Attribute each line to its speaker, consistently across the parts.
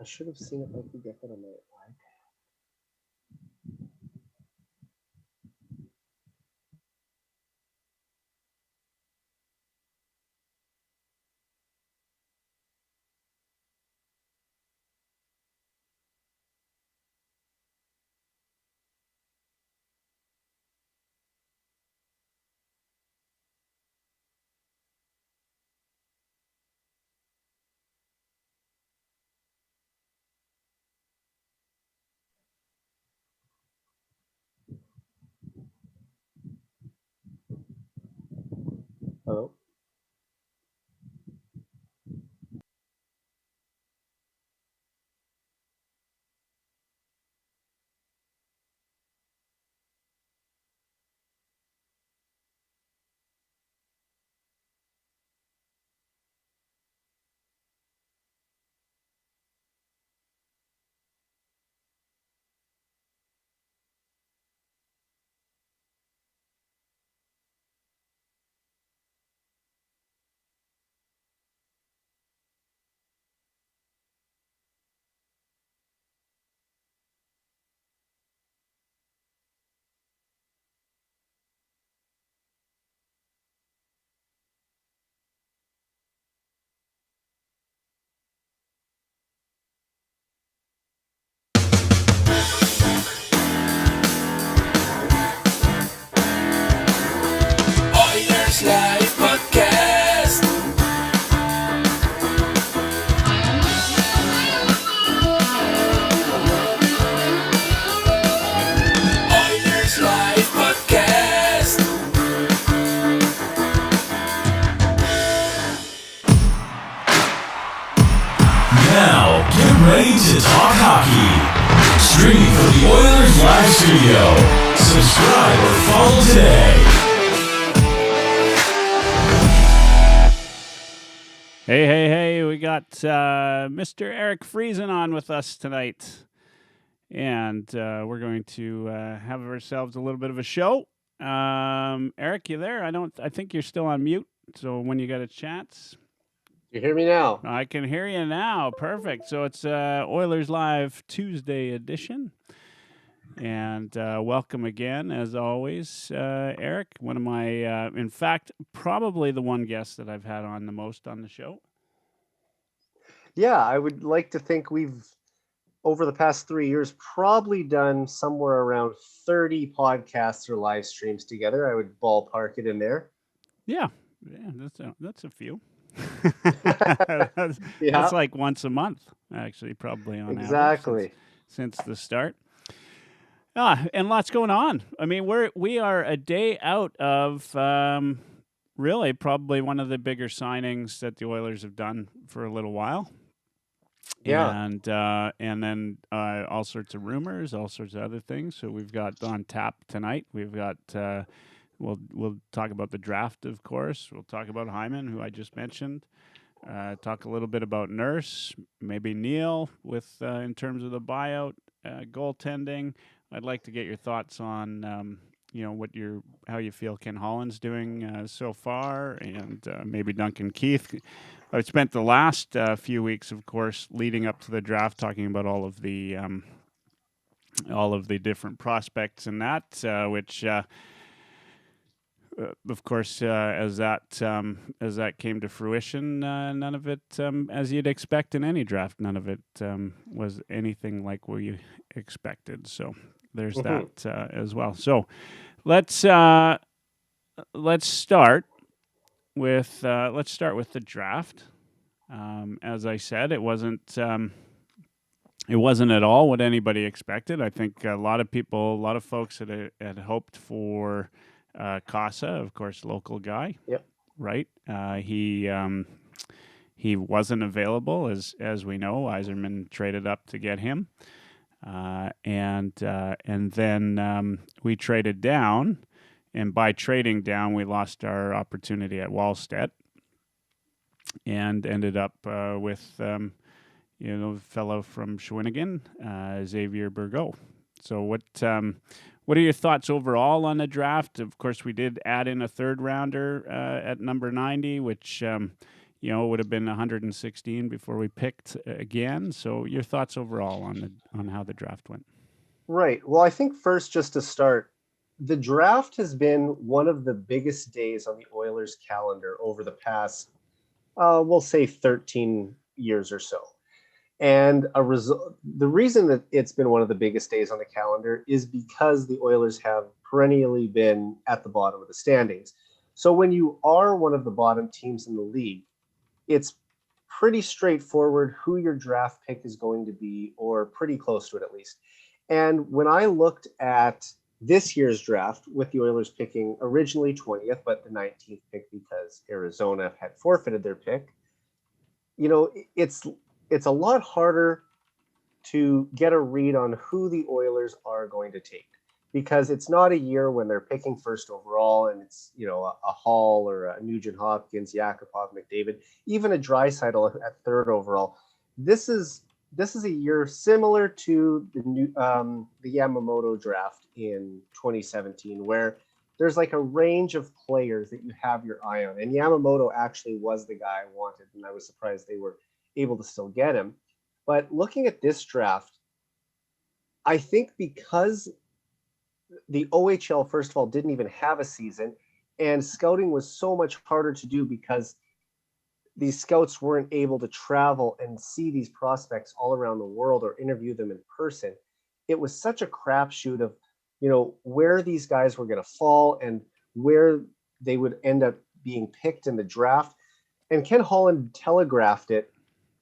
Speaker 1: should have seen if I could get that on my iPad. Hello?
Speaker 2: Oilers Live Podcast. Oilers Live Podcast. Now, get ready to talk hockey. Streaming from the Oilers Live Studio. Subscribe or follow today.
Speaker 3: Hey, we got Mr. Eric Friesen on with us tonight. And we're going to have ourselves a little bit of a show. Eric, you there? I think you're still on mute. So when you got a chance,
Speaker 1: You hear me now?
Speaker 3: I can hear you now. Perfect. So it's Oilers Live Tuesday edition. And welcome again, as always, Eric. One of my, in fact, probably the one guest that I've had on the most on the show.
Speaker 1: Yeah, I would like to think we've, over the past 3 years, probably done somewhere around 30 podcasts or live streams together. I would ballpark it in there.
Speaker 3: Yeah, that's a few.
Speaker 1: Yeah.
Speaker 3: That's like once a month, actually, probably on
Speaker 1: Exactly.
Speaker 3: average since the start. And lots going on. I mean, we are a day out of really probably one of the bigger signings that the Oilers have done for a little while.
Speaker 1: Yeah.
Speaker 3: And then all sorts of rumors, all sorts of other things. So we've got on tap tonight. We've got we'll talk about the draft, of course. We'll talk about Hyman, who I just mentioned. Talk a little bit about Nurse, maybe Neal with in terms of the buyout, goaltending. I'd like to get your thoughts on how you feel Ken Holland's doing so far, and maybe Duncan Keith. I've spent the last few weeks, of course, leading up to the draft, talking about all of the different prospects and that, which. Of course, as that came to fruition, none of it, as you'd expect in any draft, none of it was anything like what you expected. So there's that as well. So let's start with the draft. As I said, it wasn't at all what anybody expected. I think a lot of folks had hoped for. Casa, of course, local guy.
Speaker 1: Yep.
Speaker 3: Right. He wasn't available, as we know. Yzerman traded up to get him, and then we traded down, and by trading down, we lost our opportunity at Wallstedt, and ended up with the fellow from Shawinigan, Xavier Burgot. So what are your thoughts overall on the draft? Of course, we did add in a third rounder at number 90, which it would have been 116 before we picked again. So your thoughts overall on how the draft went?
Speaker 1: Right. Well, I think first, just to start, the draft has been one of the biggest days on the Oilers calendar over the past, we'll say 13 years or so. And the reason that it's been one of the biggest days on the calendar is because the Oilers have perennially been at the bottom of the standings. So when you are one of the bottom teams in the league, it's pretty straightforward who your draft pick is going to be, or pretty close to it at least. And when I looked at this year's draft, with the Oilers picking originally 20th, but the 19th pick because Arizona had forfeited their pick, it's a lot harder to get a read on who the Oilers are going to take, because it's not a year when they're picking first overall and it's, a Hall or a Nugent-Hopkins, Yakupov, McDavid, even a Draisaitl at third overall. This is a year similar to the Yamamoto draft in 2017, where there's like a range of players that you have your eye on. And Yamamoto actually was the guy I wanted, and I was surprised they were able to still get him. But looking at this draft, I think because the OHL, first of all, didn't even have a season, and scouting was so much harder to do because these scouts weren't able to travel and see these prospects all around the world or interview them in person. It was such a crapshoot of, where these guys were going to fall and where they would end up being picked in the draft. And Ken Holland telegraphed it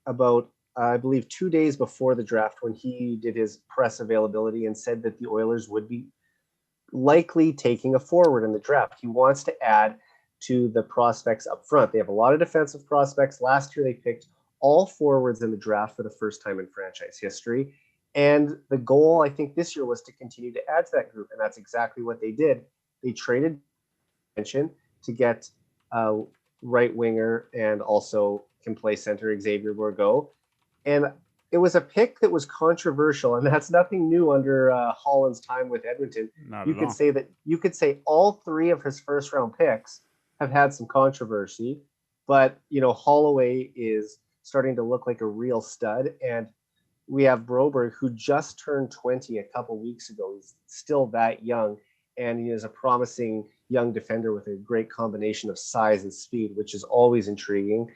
Speaker 1: about, I believe, 2 days before the draft, when he did his press availability and said that the Oilers would be likely taking a forward in the draft. He wants to add to the prospects up front. They have a lot of defensive prospects. Last year, they picked all forwards in the draft for the first time in franchise history. And the goal, I think, this year was to continue to add to that group. And that's exactly what they did. They traded to get a right winger and also can play center, Xavier Bourgault. And it was a pick that was controversial, and that's nothing new under Holland's time with Edmonton. You could say all three of his first round picks have had some controversy, but Holloway is starting to look like a real stud, and we have Broberg, who just turned 20 a couple weeks ago. He's still that young, and he is a promising young defender with a great combination of size and speed, which is always intriguing.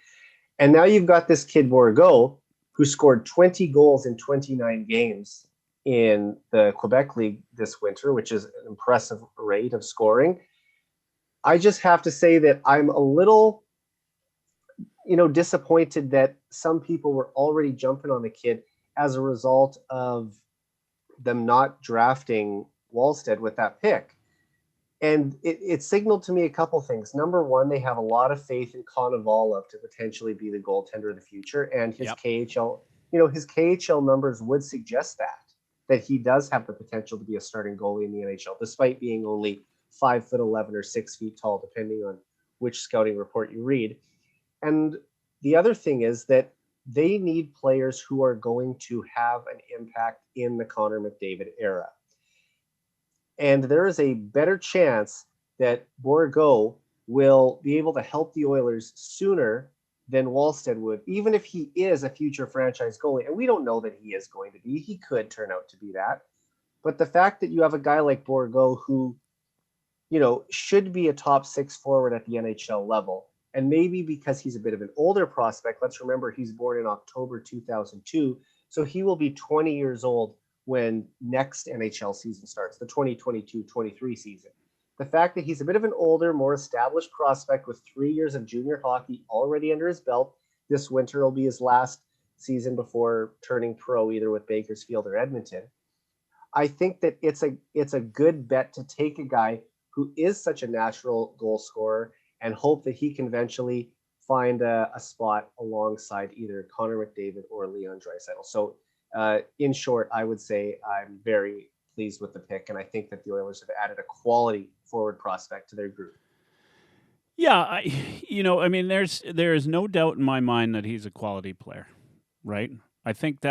Speaker 1: And now you've got this kid Bourgault, who scored 20 goals in 29 games in the Quebec League this winter, which is an impressive rate of scoring. I just have to say that I'm a little, disappointed that some people were already jumping on the kid as a result of them not drafting Wallstead with that pick. And it signaled to me a couple things. Number one, they have a lot of faith in Konovalov to potentially be the goaltender of the future. And his KHL, his KHL numbers would suggest that he does have the potential to be a starting goalie in the NHL, despite being only 5'11" or 6 feet tall, depending on which scouting report you read. And the other thing is that they need players who are going to have an impact in the Connor McDavid era. And there is a better chance that Bourgault will be able to help the Oilers sooner than Wallstead would, even if he is a future franchise goalie. And we don't know that he is going to be. He could turn out to be that. But the fact that you have a guy like Bourgault who, should be a top six forward at the NHL level, and maybe because he's a bit of an older prospect, let's remember he's born in October 2002, so he will be 20 years old when next NHL season starts, the 2022-23 season. The fact that he's a bit of an older, more established prospect with 3 years of junior hockey already under his belt, this winter will be his last season before turning pro, either with Bakersfield or Edmonton. I think that it's a good bet to take a guy who is such a natural goal scorer and hope that he can eventually find a spot alongside either Connor McDavid or Leon Draisaitl. So in short, I would say I'm very pleased with the pick, and I think that the Oilers have added a quality forward prospect to their group.
Speaker 3: Yeah, there is no doubt in my mind that he's a quality player, right? I think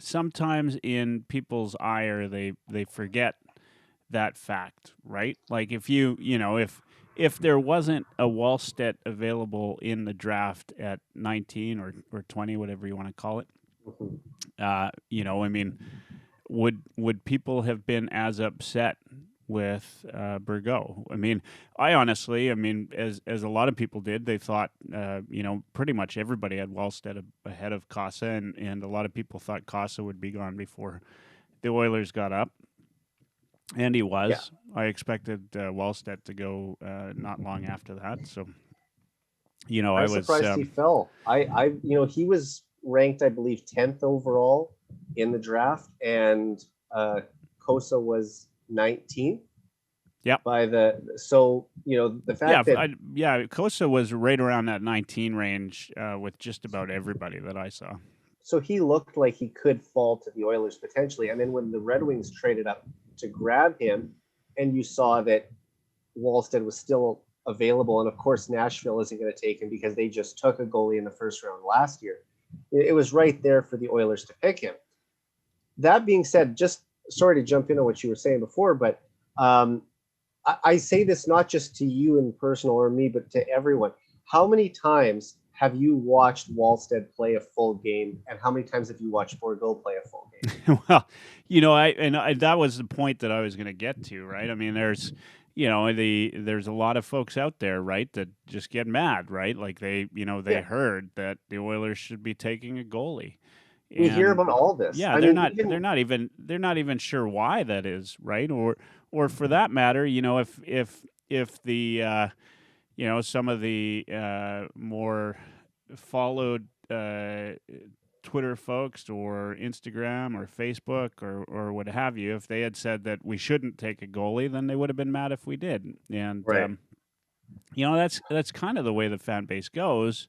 Speaker 3: sometimes in people's ire they forget that fact, right? Like if if there wasn't a Wallstedt available in the draft at 19 or 20, whatever you want to call it,
Speaker 1: Mhm.
Speaker 3: I mean, would people have been as upset with Burgo? I mean, I mean, as a lot of people did, they thought, pretty much everybody had Wallstedt ahead of Casa, and a lot of people thought Casa would be gone before the Oilers got up, and he
Speaker 1: Yeah,
Speaker 3: was. I expected Wallstedt to go not long after that, so
Speaker 1: I'm
Speaker 3: I was.
Speaker 1: surprised he fell. He was ranked, I believe, 10th overall in the draft, and Kosa was 19th
Speaker 3: Yep.
Speaker 1: by the. So the
Speaker 3: Yeah,
Speaker 1: fact that
Speaker 3: Kosa was right around that 19 range with just about everybody that I saw.
Speaker 1: so he looked like he could fall to the Oilers potentially, and then when the Red Wings traded up to grab him, and you saw that Wallstedt was still available, and of course Nashville isn't going to take him because they just took a goalie in the first round last year. It was right there for the Oilers to pick him. That being said, just sorry to jump into what you were saying before, but I say this not just to you in personal or me, but to everyone. How many times have you watched Wallstedt play a full game, and how many times have you watched Bourgault play a full game?
Speaker 3: Well, that was the point that I was going to get to, right? I mean, there's a lot of folks out there, right, that just get mad, right? Like they heard that the Oilers should be taking a goalie.
Speaker 1: We hear
Speaker 3: And
Speaker 1: about all this.
Speaker 3: yeah,
Speaker 1: I
Speaker 3: they're
Speaker 1: mean,
Speaker 3: not
Speaker 1: even
Speaker 3: they're not even sure why that is, right? Or for that matter, if the some of the more followed Twitter folks or Instagram or Facebook or what have you, if they had said that we shouldn't take a goalie, then they would have been mad if we did. And
Speaker 1: right.
Speaker 3: that's kind of the way the fan base goes,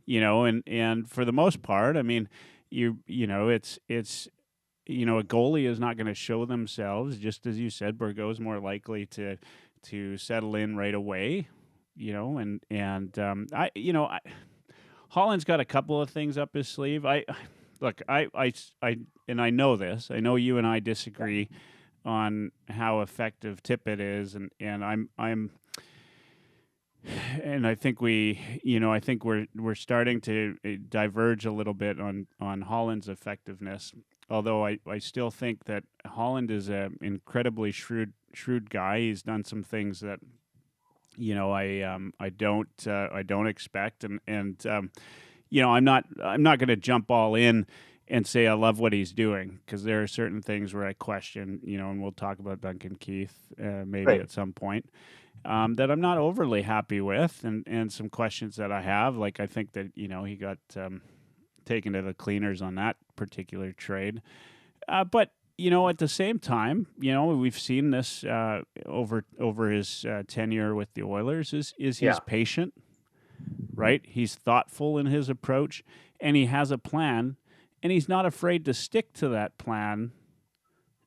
Speaker 3: and for the most part, I mean, it's a goalie is not going to show themselves, just as you said. Bourgault is more likely to settle in right away, Holland's got a couple of things up his sleeve. And I know this. I know you and I disagree on how effective Tippett is, and I think we're starting to diverge a little bit on Holland's effectiveness. Although I still think that Holland is an incredibly shrewd guy. He's done some things that I don't expect, and I'm not going to jump all in and say I love what he's doing, because there are certain things where I question, and we'll talk about Duncan Keith maybe
Speaker 1: Right.
Speaker 3: at some point, that I'm not overly happy with, and some questions that I have. Like, I think that he got taken to the cleaners on that particular trade, but at the same time, we've seen this over his tenure with the Oilers. He's patient, right? He's thoughtful in his approach, and he has a plan, and he's not afraid to stick to that plan,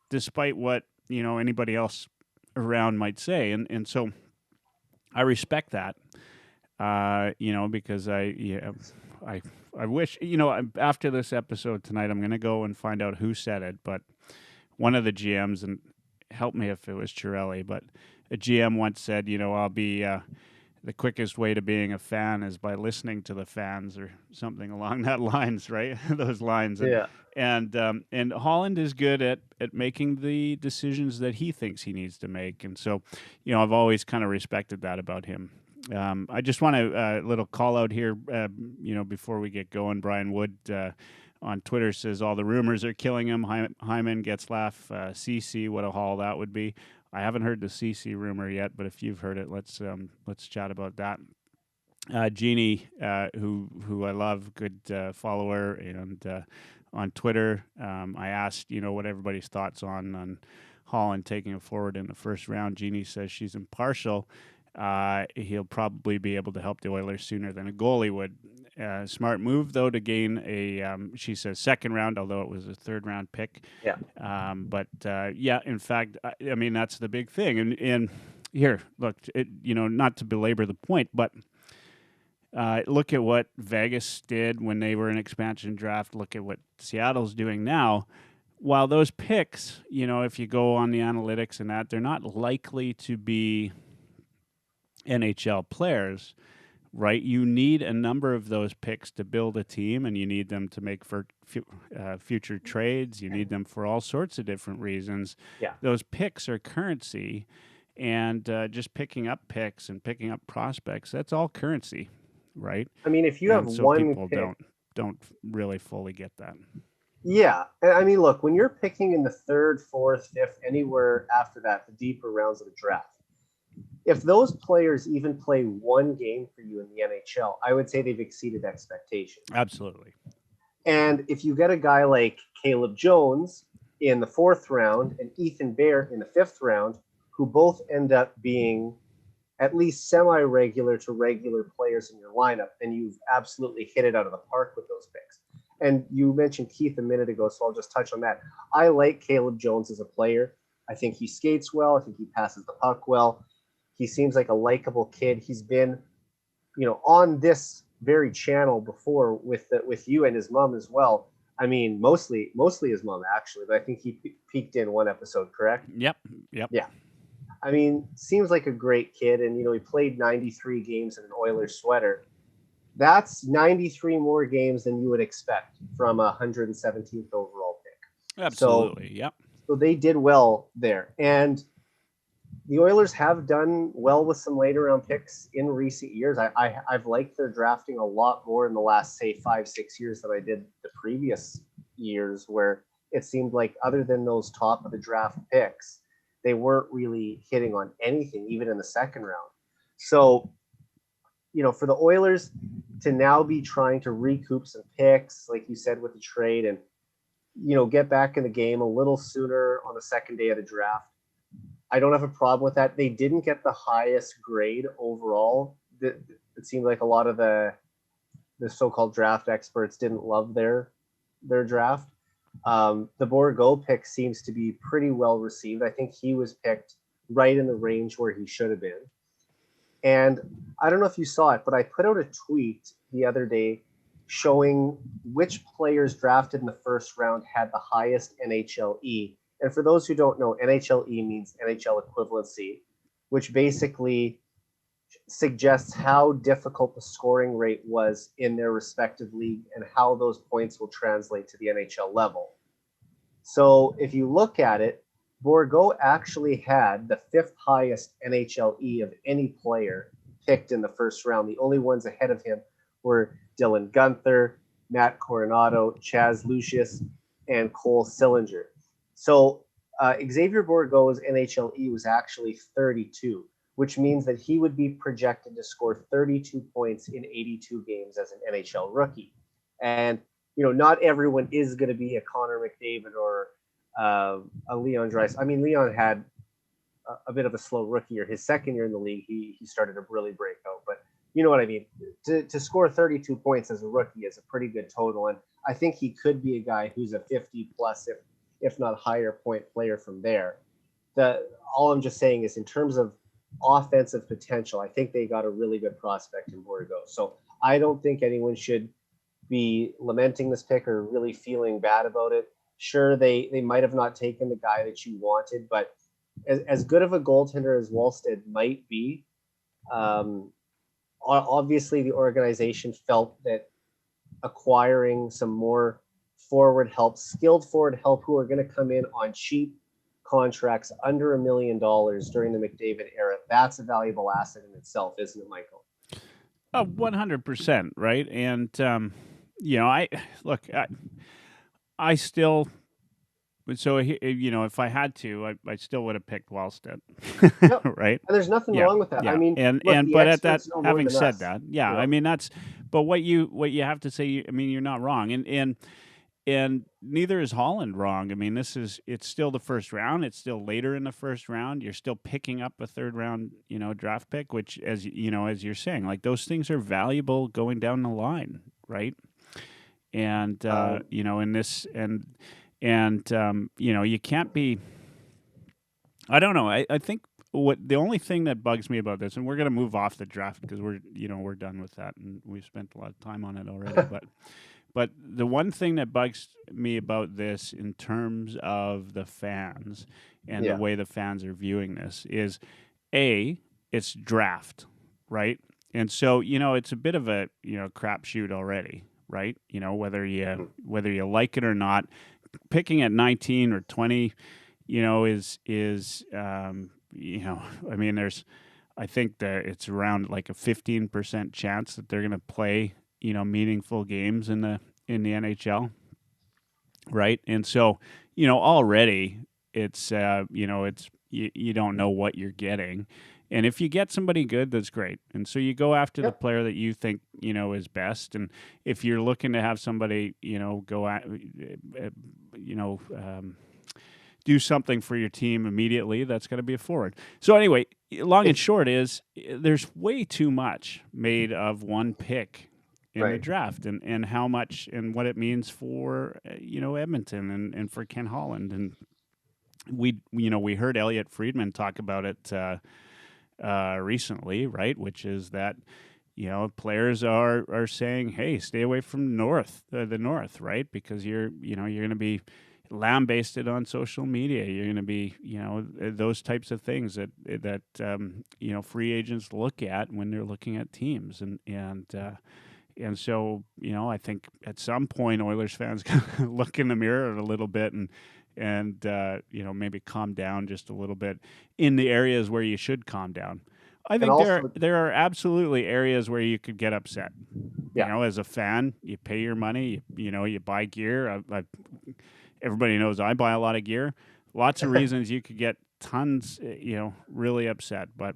Speaker 3: despite what anybody else around might say, and so I respect that, because I wish, after this episode tonight, I'm going to go and find out who said it, but one of the GMs, and help me if it was Chiarelli, but a GM once said, I'll be the quickest way to being a fan is by listening to the fans, or something along that lines, right? Those lines.
Speaker 1: Yeah.
Speaker 3: And Holland is good at making the decisions that he thinks he needs to make, and so I've always kind of respected that about him. I just want a little call out here, before we get going. Brian Wood on Twitter says all the rumors are killing him. Hyman gets laugh. CC, what a haul that would be. I haven't heard the CC rumor yet, but if you've heard it, let's chat about that. Jeannie, who I love, good follower, and on Twitter, I asked what everybody's thoughts on Holland taking it forward in the first round. Jeannie says she's impartial. He'll probably be able to help the Oilers sooner than a goalie would. Smart move, though, to gain she says second round, although it was a third round pick.
Speaker 1: Yeah.
Speaker 3: In fact, I mean, that's the big thing. And here, look, not to belabor the point, but look at what Vegas did when they were in expansion draft. Look at what Seattle's doing now. while those picks, if you go on the analytics and that, they're not likely to be NHL players, right? You need a number of those picks to build a team, and you need them to make for future trades. You need them for all sorts of different reasons.
Speaker 1: Yeah.
Speaker 3: Those picks are currency, and just picking up picks and picking up prospects, that's all currency, right?
Speaker 1: I mean, if you have
Speaker 3: And so
Speaker 1: one
Speaker 3: people
Speaker 1: pick,
Speaker 3: don't really fully get that.
Speaker 1: yeah. I mean, look, when you're picking in the third, fourth, fifth, anywhere after that, the deeper rounds of the draft, if those players even play one game for you in the NHL, I would say they've exceeded expectations.
Speaker 3: Absolutely.
Speaker 1: And if you get a guy like Caleb Jones in the fourth round and Ethan Bear in the fifth round, who both end up being at least semi-regular to regular players in your lineup, then you've absolutely hit it out of the park with those picks. And you mentioned Keith a minute ago, so I'll just touch on that. I like Caleb Jones as a player. I think he skates well. I think he passes the puck well. He seems like a likable kid. He's been, on this very channel before with you and his mom as well. I mean, mostly his mom actually, but I think he peeked in one episode, correct?
Speaker 3: Yep.
Speaker 1: Yeah. I mean, seems like a great kid, and he played 93 games in an Oilers sweater. That's 93 more games than you would expect from a 117th overall pick.
Speaker 3: Absolutely. Yep.
Speaker 1: So they did well there, and the Oilers have done well with some later round picks in recent years. I've liked their drafting a lot more in the last, say, 5-6 years than I did the previous years, where it seemed like other than those top of the draft picks, they weren't really hitting on anything, even in the second round. So, for the Oilers to now be trying to recoup some picks, like you said, with the trade, and, get back in the game a little sooner on the second day of the draft, I don't have a problem with that. They didn't get the highest grade overall. It seemed like a lot of the so-called draft experts didn't love their draft. The Bourgault pick seems to be pretty well received. I think he was picked right in the range where he should have been. And I don't know if you saw it, but I put out a tweet the other day showing which players drafted in the first round had the highest NHLE. And for those who don't know, NHLE means NHL equivalency, which basically suggests how difficult the scoring rate was in their respective league and how those points will translate to the NHL level. So if you look at it, Bourgault actually had the fifth highest NHLE of any player picked in the first round. The only ones ahead of him were Dylan Guenther, Matt Coronado, Chaz Lucius, and Cole Sillinger. So Xavier Bourgault's NHLE was actually 32, which means that he would be projected to score 32 points in 82 games as an NHL rookie. And, not everyone is going to be a Connor McDavid or a Leon Draisaitl. I mean, Leon had a bit of a slow rookie year. His second year in the league, he started to really break out. But you know what I mean? To score 32 points as a rookie is a pretty good total. And I think he could be a guy who's a 50-plus, if not higher point player from there. All I'm just saying is in terms of offensive potential, I think they got a really good prospect in Bourgault. So I don't think anyone should be lamenting this pick or really feeling bad about it. Sure, they might have not taken the guy that you wanted, but as good of a goaltender as Wallstedt might be, obviously the organization felt that acquiring some more skilled forward help who are going to come in on cheap contracts under $1 million during the McDavid era, that's a valuable asset in itself, isn't it, Michael?
Speaker 3: 100%, right? And I still. So if I had to, I still would have picked Wallstedt,
Speaker 1: Yep.
Speaker 3: right?
Speaker 1: And there's nothing wrong with that.
Speaker 3: Yeah.
Speaker 1: I mean,
Speaker 3: but at that, having said
Speaker 1: us,
Speaker 3: that, yeah, I mean that's. But what you have to say, I mean, you're not wrong, and neither is Holland wrong. I mean, it's still the first round. It's still later in the first round. You're still picking up a third round, draft pick, which, as you're saying, like those things are valuable going down the line, right? And in this you can't be. I don't know. I think the only thing that bugs me about this, and we're going to move off the draft because we're done with that, and we've spent a lot of time on it already, but. But the one thing that bugs me about this in terms of the fans and the
Speaker 1: Yeah.
Speaker 3: way the fans are viewing this is it's draft, right? And so, it's a bit of a, crapshoot already, right? Whether you like it or not, picking at 19 or 20, is I mean, I think that it's around like a 15% chance that they're going to play, meaningful games in the NHL, right? And so, already it's you don't know what you're getting. And if you get somebody good, that's great. And so you go after the
Speaker 1: Yep.
Speaker 3: player that you think, is best. And if you're looking to have somebody, go at, do something for your team immediately, that's going to be a forward. So anyway, long and short is there's way too much made of one pick in the
Speaker 1: Right.
Speaker 3: draft and how much and what it means for, Edmonton and for Ken Holland. And we heard Elliot Friedman talk about it recently, right? Which is that players are saying, "Hey, stay away from the north, right? Because you're going to be lambasted on social media. You're going to be those types of things that free agents look at when they're looking at teams and so I think at some point Oilers fans gotta look in the mirror a little bit and maybe calm down just a little bit in the areas where you should calm down. I
Speaker 1: And
Speaker 3: think
Speaker 1: also,
Speaker 3: there are absolutely areas where you could get upset.
Speaker 1: yeah.
Speaker 3: As a fan, you pay your money, you buy gear. Everybody knows I buy a lot of gear. Lots of reasons you could get tons, really upset. But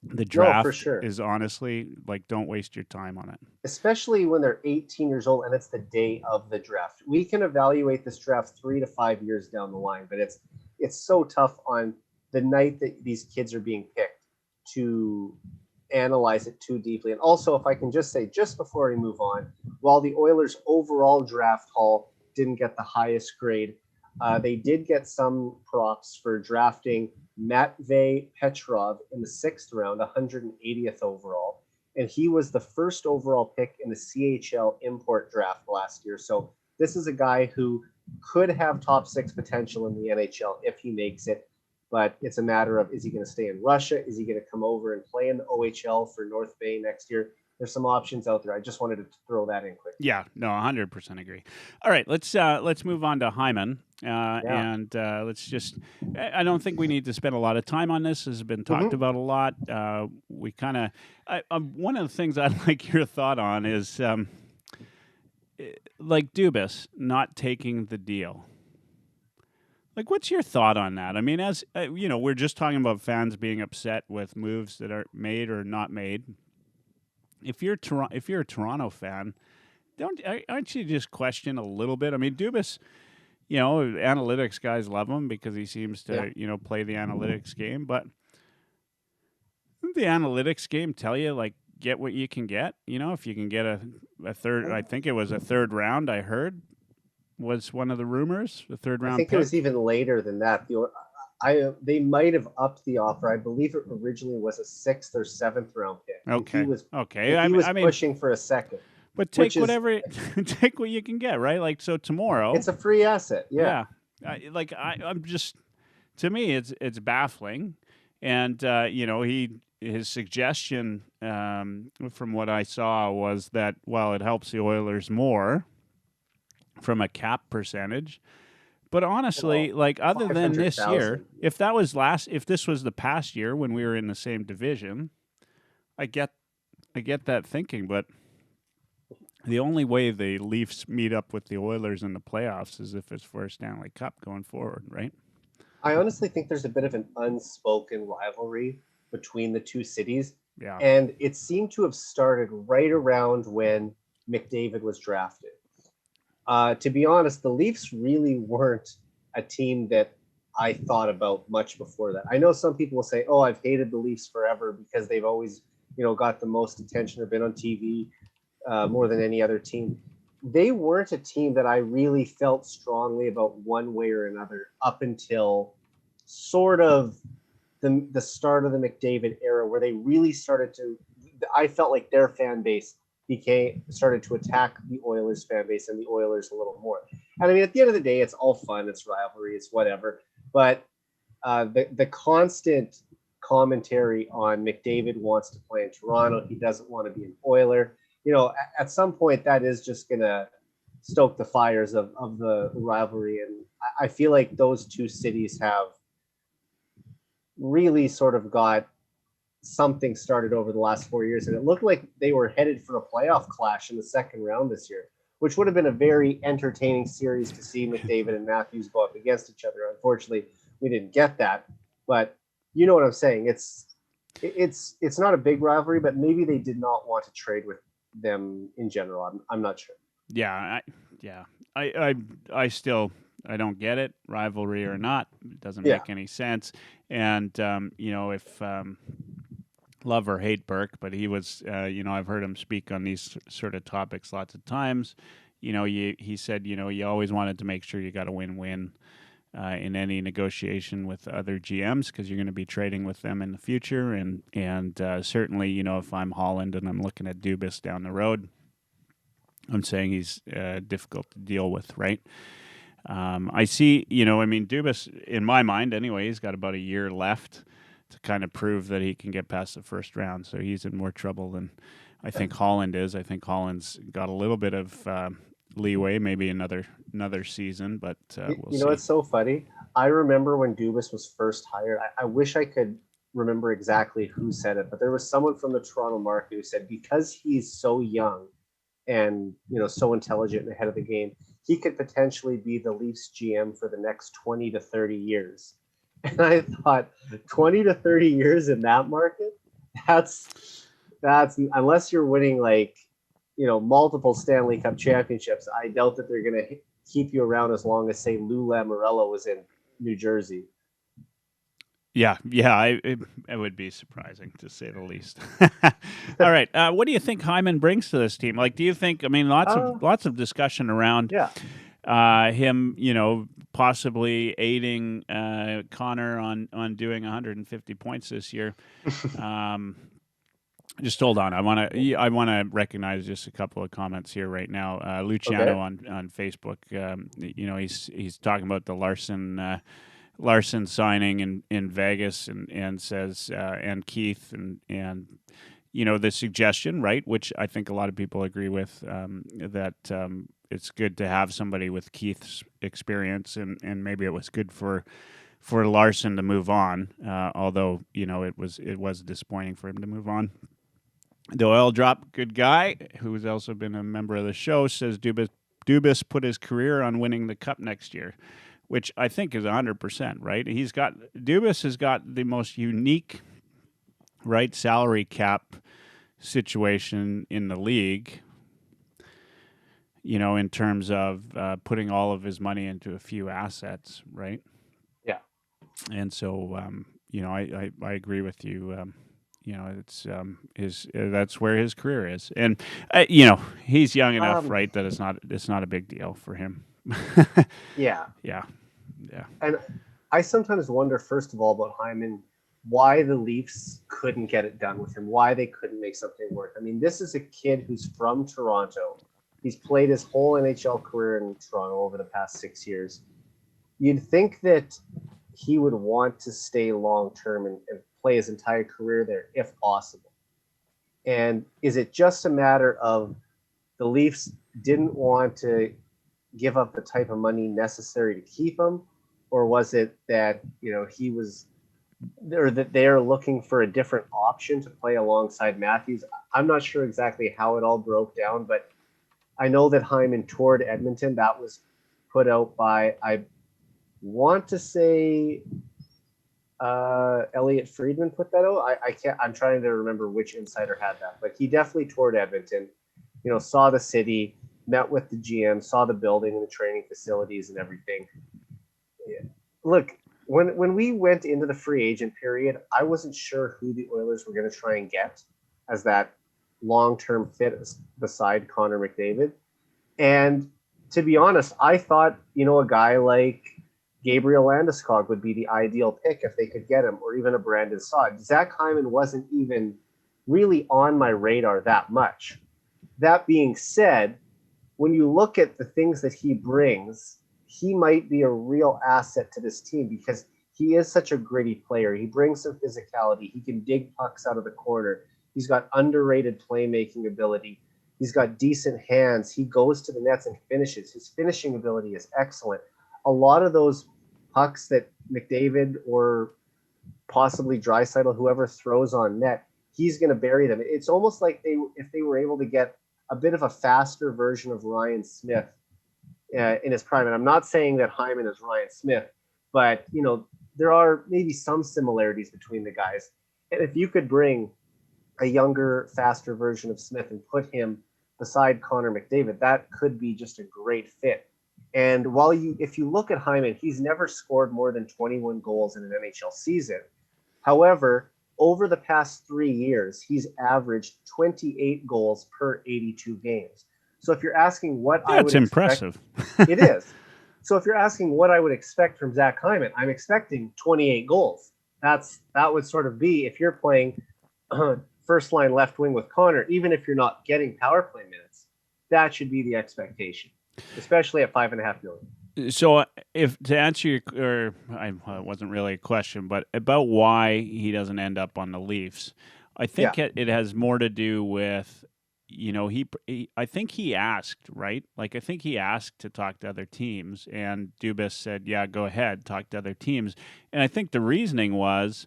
Speaker 3: the
Speaker 1: No, for
Speaker 3: draft
Speaker 1: sure.
Speaker 3: is honestly like, don't waste your time on it.
Speaker 1: Especially when they're 18 years old and it's the day of the draft. We can evaluate this draft 3 to 5 years down the line, but it's so tough on the night that these kids are being picked to analyze it too deeply. And also, if I can just say, just before we move on, while the Oilers' overall draft haul didn't get the highest grade, they did get some props for drafting Matvei Petrov in the 6th round, 180th overall. And he was the first overall pick in the CHL import draft last year. So this is a guy who could have top 6 potential in the NHL if he makes it. But it's a matter of, is he going to stay in Russia? Is he going to come over and play in the OHL for North Bay next year? There's some options out there. I just wanted to throw that in quick.
Speaker 3: Yeah, no, 100% agree. All right, let's move on to Hyman, and let's just. I don't think we need to spend a lot of time on this. This has been talked about a lot. We kind of. One of the things I'd like your thought on is, like Dubas not taking the deal. Like, what's your thought on that? I mean, as we're just talking about fans being upset with moves that are made or not made. If you're a Toronto fan, aren't you just question a little bit? I mean, Dubas, analytics guys love him because he seems to play the analytics game. But didn't the analytics game tell you, like, get what you can get? If you can get a third, I think it was a third round. I heard was one of the rumors, the third round.
Speaker 1: I think
Speaker 3: pick.
Speaker 1: It was even later than that. They might have upped the offer. I believe it originally was a 6th or 7th round pick.
Speaker 3: Okay.
Speaker 1: He was
Speaker 3: I mean,
Speaker 1: pushing for a second.
Speaker 3: But take take what you can get, right? Like, so tomorrow,
Speaker 1: it's a free asset. Yeah.
Speaker 3: I'm just, to me, it's baffling, and his suggestion, from what I saw, was that it helps the Oilers more from a cap percentage. But honestly, other than this year, if this was the past year when we were in the same division, I get that thinking. But the only way the Leafs meet up with the Oilers in the playoffs is if it's for a Stanley Cup going forward, right?
Speaker 1: I honestly think there's a bit of an unspoken rivalry between the two cities.
Speaker 3: Yeah.
Speaker 1: And it seemed to have started right around when McDavid was drafted. To be honest, the Leafs really weren't a team that I thought about much before that. I know some people will say, "Oh, I've hated the Leafs forever because they've always, got the most attention or been on TV more than any other team." They weren't a team that I really felt strongly about one way or another up until sort of the start of the McDavid era, where they really started to. I felt like their fan base started to attack the Oilers fan base and the Oilers a little more. And I mean, at the end of the day, it's all fun, it's rivalry, it's whatever. But the constant commentary on McDavid wants to play in Toronto, he doesn't want to be an Oiler. At some point, that is just gonna stoke the fires of the rivalry, and I feel like those two cities have really sort of got something started over the last 4 years, and it looked like they were headed for a playoff clash in the second round this year, which would have been a very entertaining series to see McDavid and Matthews go up against each other. Unfortunately, we didn't get that, but you know what I'm saying. It's not a big rivalry, but maybe they did not want to trade with them in general. I'm not sure.
Speaker 3: I still don't get it, rivalry or not. It doesn't make any sense. And if love or hate Burke, but he was, I've heard him speak on these sort of topics lots of times. He said, you always wanted to make sure you got a win-win in any negotiation with other GMs, because you're going to be trading with them in the future. And certainly, if I'm Holland and I'm looking at Dubas down the road, I'm saying he's difficult to deal with, right? I see, Dubas, in my mind anyway, he's got about a year left to kind of prove that he can get past the first round. So he's in more trouble than I think Holland is. I think Holland's got a little bit of leeway, maybe another season, but we'll see.
Speaker 1: It's so funny. I remember when Dubas was first hired, I wish I could remember exactly who said it, but there was someone from the Toronto market who said because he's so young and so intelligent and ahead of the game, he could potentially be the Leafs GM for the next 20 to 30 years. And I thought 20 to 30 years in that market, that's unless you're winning multiple Stanley Cup championships, I doubt that they're going to keep you around as long as, say, Lou Lamoriello was in New Jersey.
Speaker 3: Yeah, it would be surprising, to say the least. All right, what do you think Hyman brings to this team? Do you think? I mean, lots of discussion around him, possibly aiding Connor on doing 150 points this year. Just hold on. I want to recognize just a couple of comments here right now. Luciano on Facebook. He's talking about the Larson signing in Vegas and says and Keith and the suggestion, right, which I think a lot of people agree with, that it's good to have somebody with Keith's experience, and maybe it was good for Larson to move on, although it was disappointing for him to move on. The Oil Drop, good guy, who has also been a member of the show, says Dubas put his career on winning the Cup next year, which I think is 100%, right? Dubas has got the most unique, right, salary cap situation in the league, in terms of putting all of his money into a few assets, right?
Speaker 1: Yeah.
Speaker 3: And so, I agree with you. It's that's where his career is, and he's young enough, right, that it's not a big deal for him.
Speaker 1: Yeah.
Speaker 3: Yeah.
Speaker 1: And I sometimes wonder, first of all, about Hyman, why the Leafs couldn't get it done with him, why they couldn't make something work. I mean, this is a kid who's from Toronto. He's played his whole NHL career in Toronto over the past 6 years. You'd think that he would want to stay long-term and play his entire career there if possible. And is it just a matter of the Leafs didn't want to give up the type of money necessary to keep him, or was it that he was, or that they are looking for a different option to play alongside Matthews? I'm not sure exactly how it all broke down, but I know that Hyman toured Edmonton. That was put out by, I want to say, Elliot Friedman put that out. I'm trying to remember which insider had that, but he definitely toured Edmonton, saw the city, met with the GM, saw the building and the training facilities and everything. Yeah. Look, when we went into the free agent period, I wasn't sure who the Oilers were going to try and get as that long-term fit beside Connor McDavid. And to be honest, I thought, a guy like Gabriel Landeskog would be the ideal pick if they could get him, or even a Brandon Saad. Zach Hyman wasn't even really on my radar that much. That being said, when you look at the things that he brings, he might be a real asset to this team because he is such a gritty player. He brings some physicality. He can dig pucks out of the corner. He's got underrated playmaking ability. He's got decent hands. He goes to the nets and finishes. His finishing ability is excellent. A lot of those pucks that McDavid or possibly Draisaitl, whoever throws on net, he's going to bury them. It's almost like if they were able to get a bit of a faster version of Ryan Smith in his prime. And I'm not saying that Hyman is Ryan Smith, but there are maybe some similarities between the guys. And if you could bring a younger, faster version of Smith and put him beside Connor McDavid, that could be just a great fit. And if you look at Hyman, he's never scored more than 21 goals in an NHL season. However, over the past 3 years, he's averaged 28 goals per 82 games. So if you're asking what I would
Speaker 3: That's impressive.
Speaker 1: It is. So if you're asking what I would expect from Zach Hyman, I'm expecting 28 goals. That would sort of be, if you're playing first line left wing with Connor, even if you're not getting power play minutes, that should be the expectation, especially at $5.5 million.
Speaker 3: So, if to answer your, or it wasn't really a question, but about why he doesn't end up on the Leafs, I think it has more to do with, I think he asked, right? Like, I think he asked to talk to other teams, and Dubas said, "Yeah, go ahead, talk to other teams." And I think the reasoning was,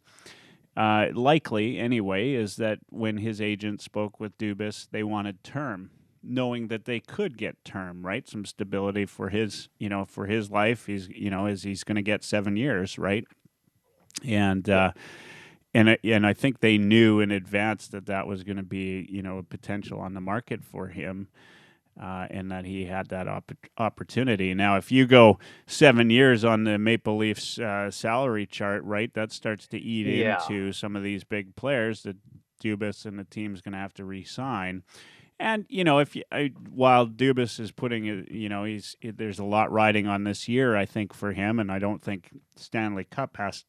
Speaker 3: likely anyway, is that when his agent spoke with Dubas, they wanted term, knowing that they could get term, right? Some stability for his life. He's, as he's going to get 7 years, right? And I think they knew in advance that was going to be, a potential on the market for him, and that he had that opportunity. Now, if you go 7 years on the Maple Leafs salary chart, right, that starts to eat into some of these big players that Dubas and the team's going to have to re-sign. And while Dubas is putting, there's a lot riding on this year, I think, for him, and I don't think Stanley Cup has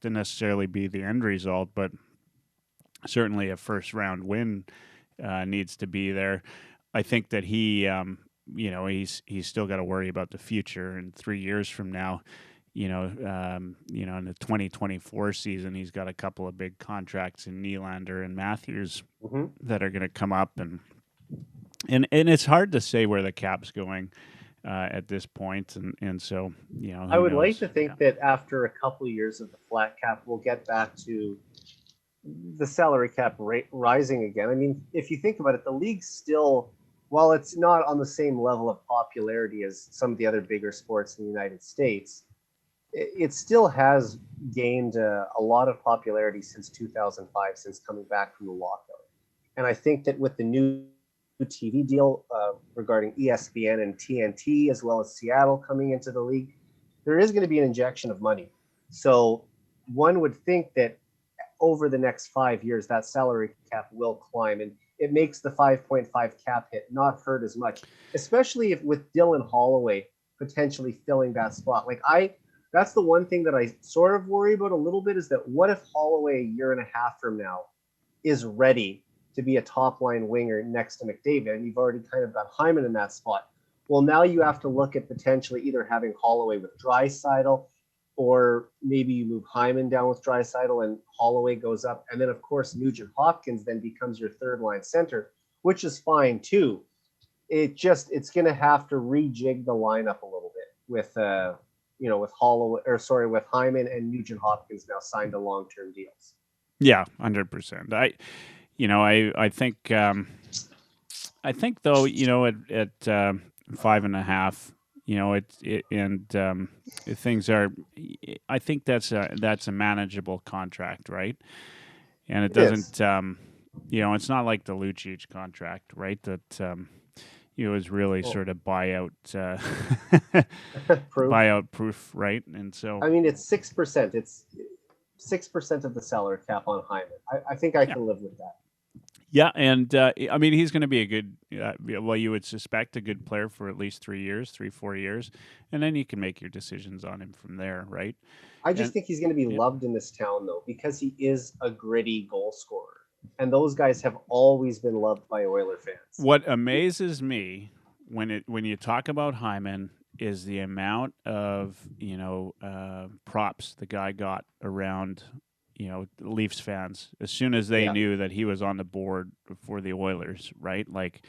Speaker 3: to necessarily be the end result, but certainly a first round win needs to be there. I think that he, he's still got to worry about the future, and 3 years from now, in the 2024 season, he's got a couple of big contracts in Nylander and Matthews that are going to come up, and it's hard to say where the cap's going at this point, and so
Speaker 1: I would like to think that after a couple of years of the flat cap, we'll get back to the salary cap rate rising again. I mean, if you think about it, the league still, while it's not on the same level of popularity as some of the other bigger sports in the United States, it still has gained a lot of popularity since 2005, since coming back from the lockout. And I think that with the new TV deal regarding ESPN and TNT, as well as Seattle coming into the league, there is going to be an injection of money. So one would think that over the next 5 years, that salary cap will climb, and it makes the 5.5 cap hit not hurt as much, especially if with Dylan Holloway potentially filling that spot. That's the one thing that I sort of worry about a little bit, is that what if Holloway a year and a half from now is ready to be a top line winger next to McDavid, and you've already kind of got Hyman in that spot. Well, now you have to look at potentially either having Holloway with Draisaitl, or maybe you move Hyman down with Draisaitl and Holloway goes up. And then, of course, Nugent-Hopkins then becomes your third line center, which is fine too. It's going to have to rejig the lineup a little bit with with Hyman and Nugent-Hopkins now signed to long-term deals.
Speaker 3: Yeah, 100%. I think though, at 5.5, things are. I think that's a manageable contract, right? And it doesn't. It's not like the Lucic contract, right? That is really sort of buyout buyout proof, right? And so
Speaker 1: I mean, it's 6%. It's 6% of the salary cap on Hyman. I think I can live with that.
Speaker 3: Yeah, and I mean, he's going to be a good, you would suspect a good player for at least 3 years, 4 years, and then you can make your decisions on him from there, right?
Speaker 1: I just think he's going to be loved in this town, though, because he is a gritty goal scorer. and those guys have always been loved by Oiler fans.
Speaker 3: What amazes me when you talk about Hyman is the amount of props the guy got around Leafs fans as soon as they knew that he was on the board for the Oilers, right? Like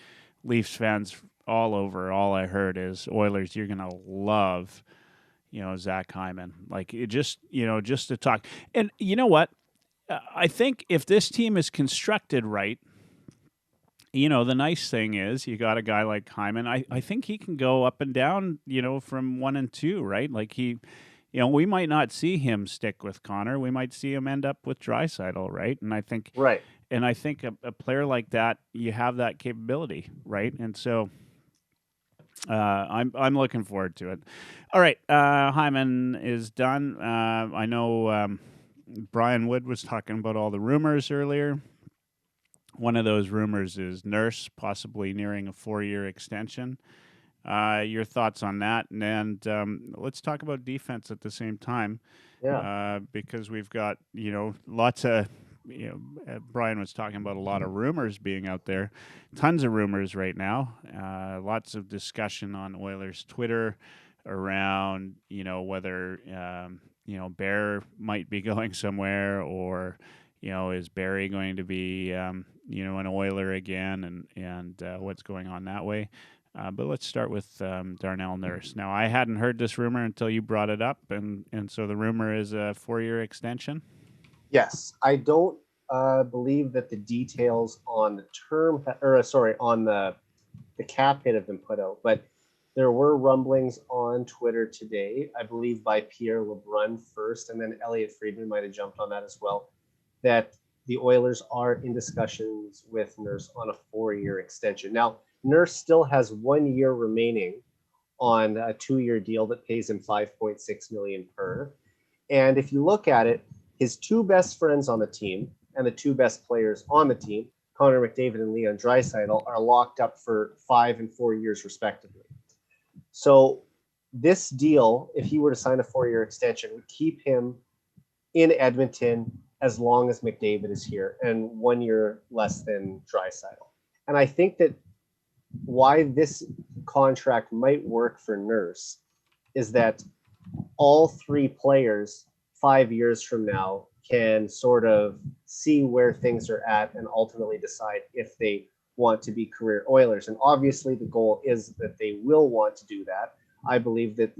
Speaker 3: Leafs fans all over. All I heard is Oilers, you're gonna love, Zach Hyman. Like it just to talk. And you know what? I think if this team is constructed right, the nice thing is you got a guy like Hyman. I think he can go up and down, from 1 and 2, right? Like we might not see him stick with Connor. We might see him end up with Draisaitl, right? And I think a player like that, you have that capability, right? And so I'm looking forward to it. All right, Hyman is done. I know Brian Wood was talking about all the rumors earlier. One of those rumors is Nurse possibly nearing a 4-year extension. Your thoughts on that? And let's talk about defense at the same time.
Speaker 1: Yeah.
Speaker 3: Because we've got, lots of, Brian was talking about a lot of rumors being out there. Tons of rumors right now. Lots of discussion on Oilers Twitter around, whether, Bear might be going somewhere or, is Barry going to be, an Oiler again and what's going on that way. But let's start with Darnell Nurse. Now, I hadn't heard this rumor until you brought it up, and so the rumor is a 4-year extension?
Speaker 1: Yes. I don't believe that the details on the on the cap hit have been put out, but there were rumblings on Twitter today, I believe by Pierre LeBrun first, and then Elliot Friedman might have jumped on that as well, that the Oilers are in discussions with Nurse on a 4-year extension. Now, Nurse still has 1 year remaining on a 2-year deal that pays him $5.6 million per. And if you look at it, his 2 best friends on the team and the 2 best players on the team, Connor McDavid and Leon Draisaitl, are locked up for 5 and 4 years respectively. So this deal, if he were to sign a 4-year extension, would keep him in Edmonton as long as McDavid is here and 1 year less than Draisaitl. And I think that why this contract might work for Nurse is that all 3 players 5 years from now can sort of see where things are at and ultimately decide if they want to be career Oilers. And obviously the goal is that they will want to do that. I believe that,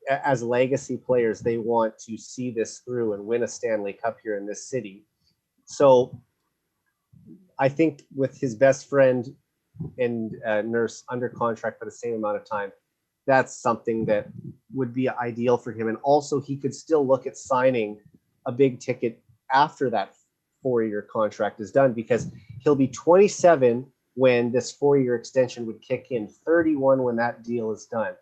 Speaker 1: as legacy players, they want to see this through and win a Stanley Cup here in this city. So I think with his best friend and Nurse under contract for the same amount of time, that's something that would be ideal for him. And also he could still look at signing a big ticket after that 4-year contract is done, because he'll be 27 when this 4-year extension would kick in, 31 when that deal is done.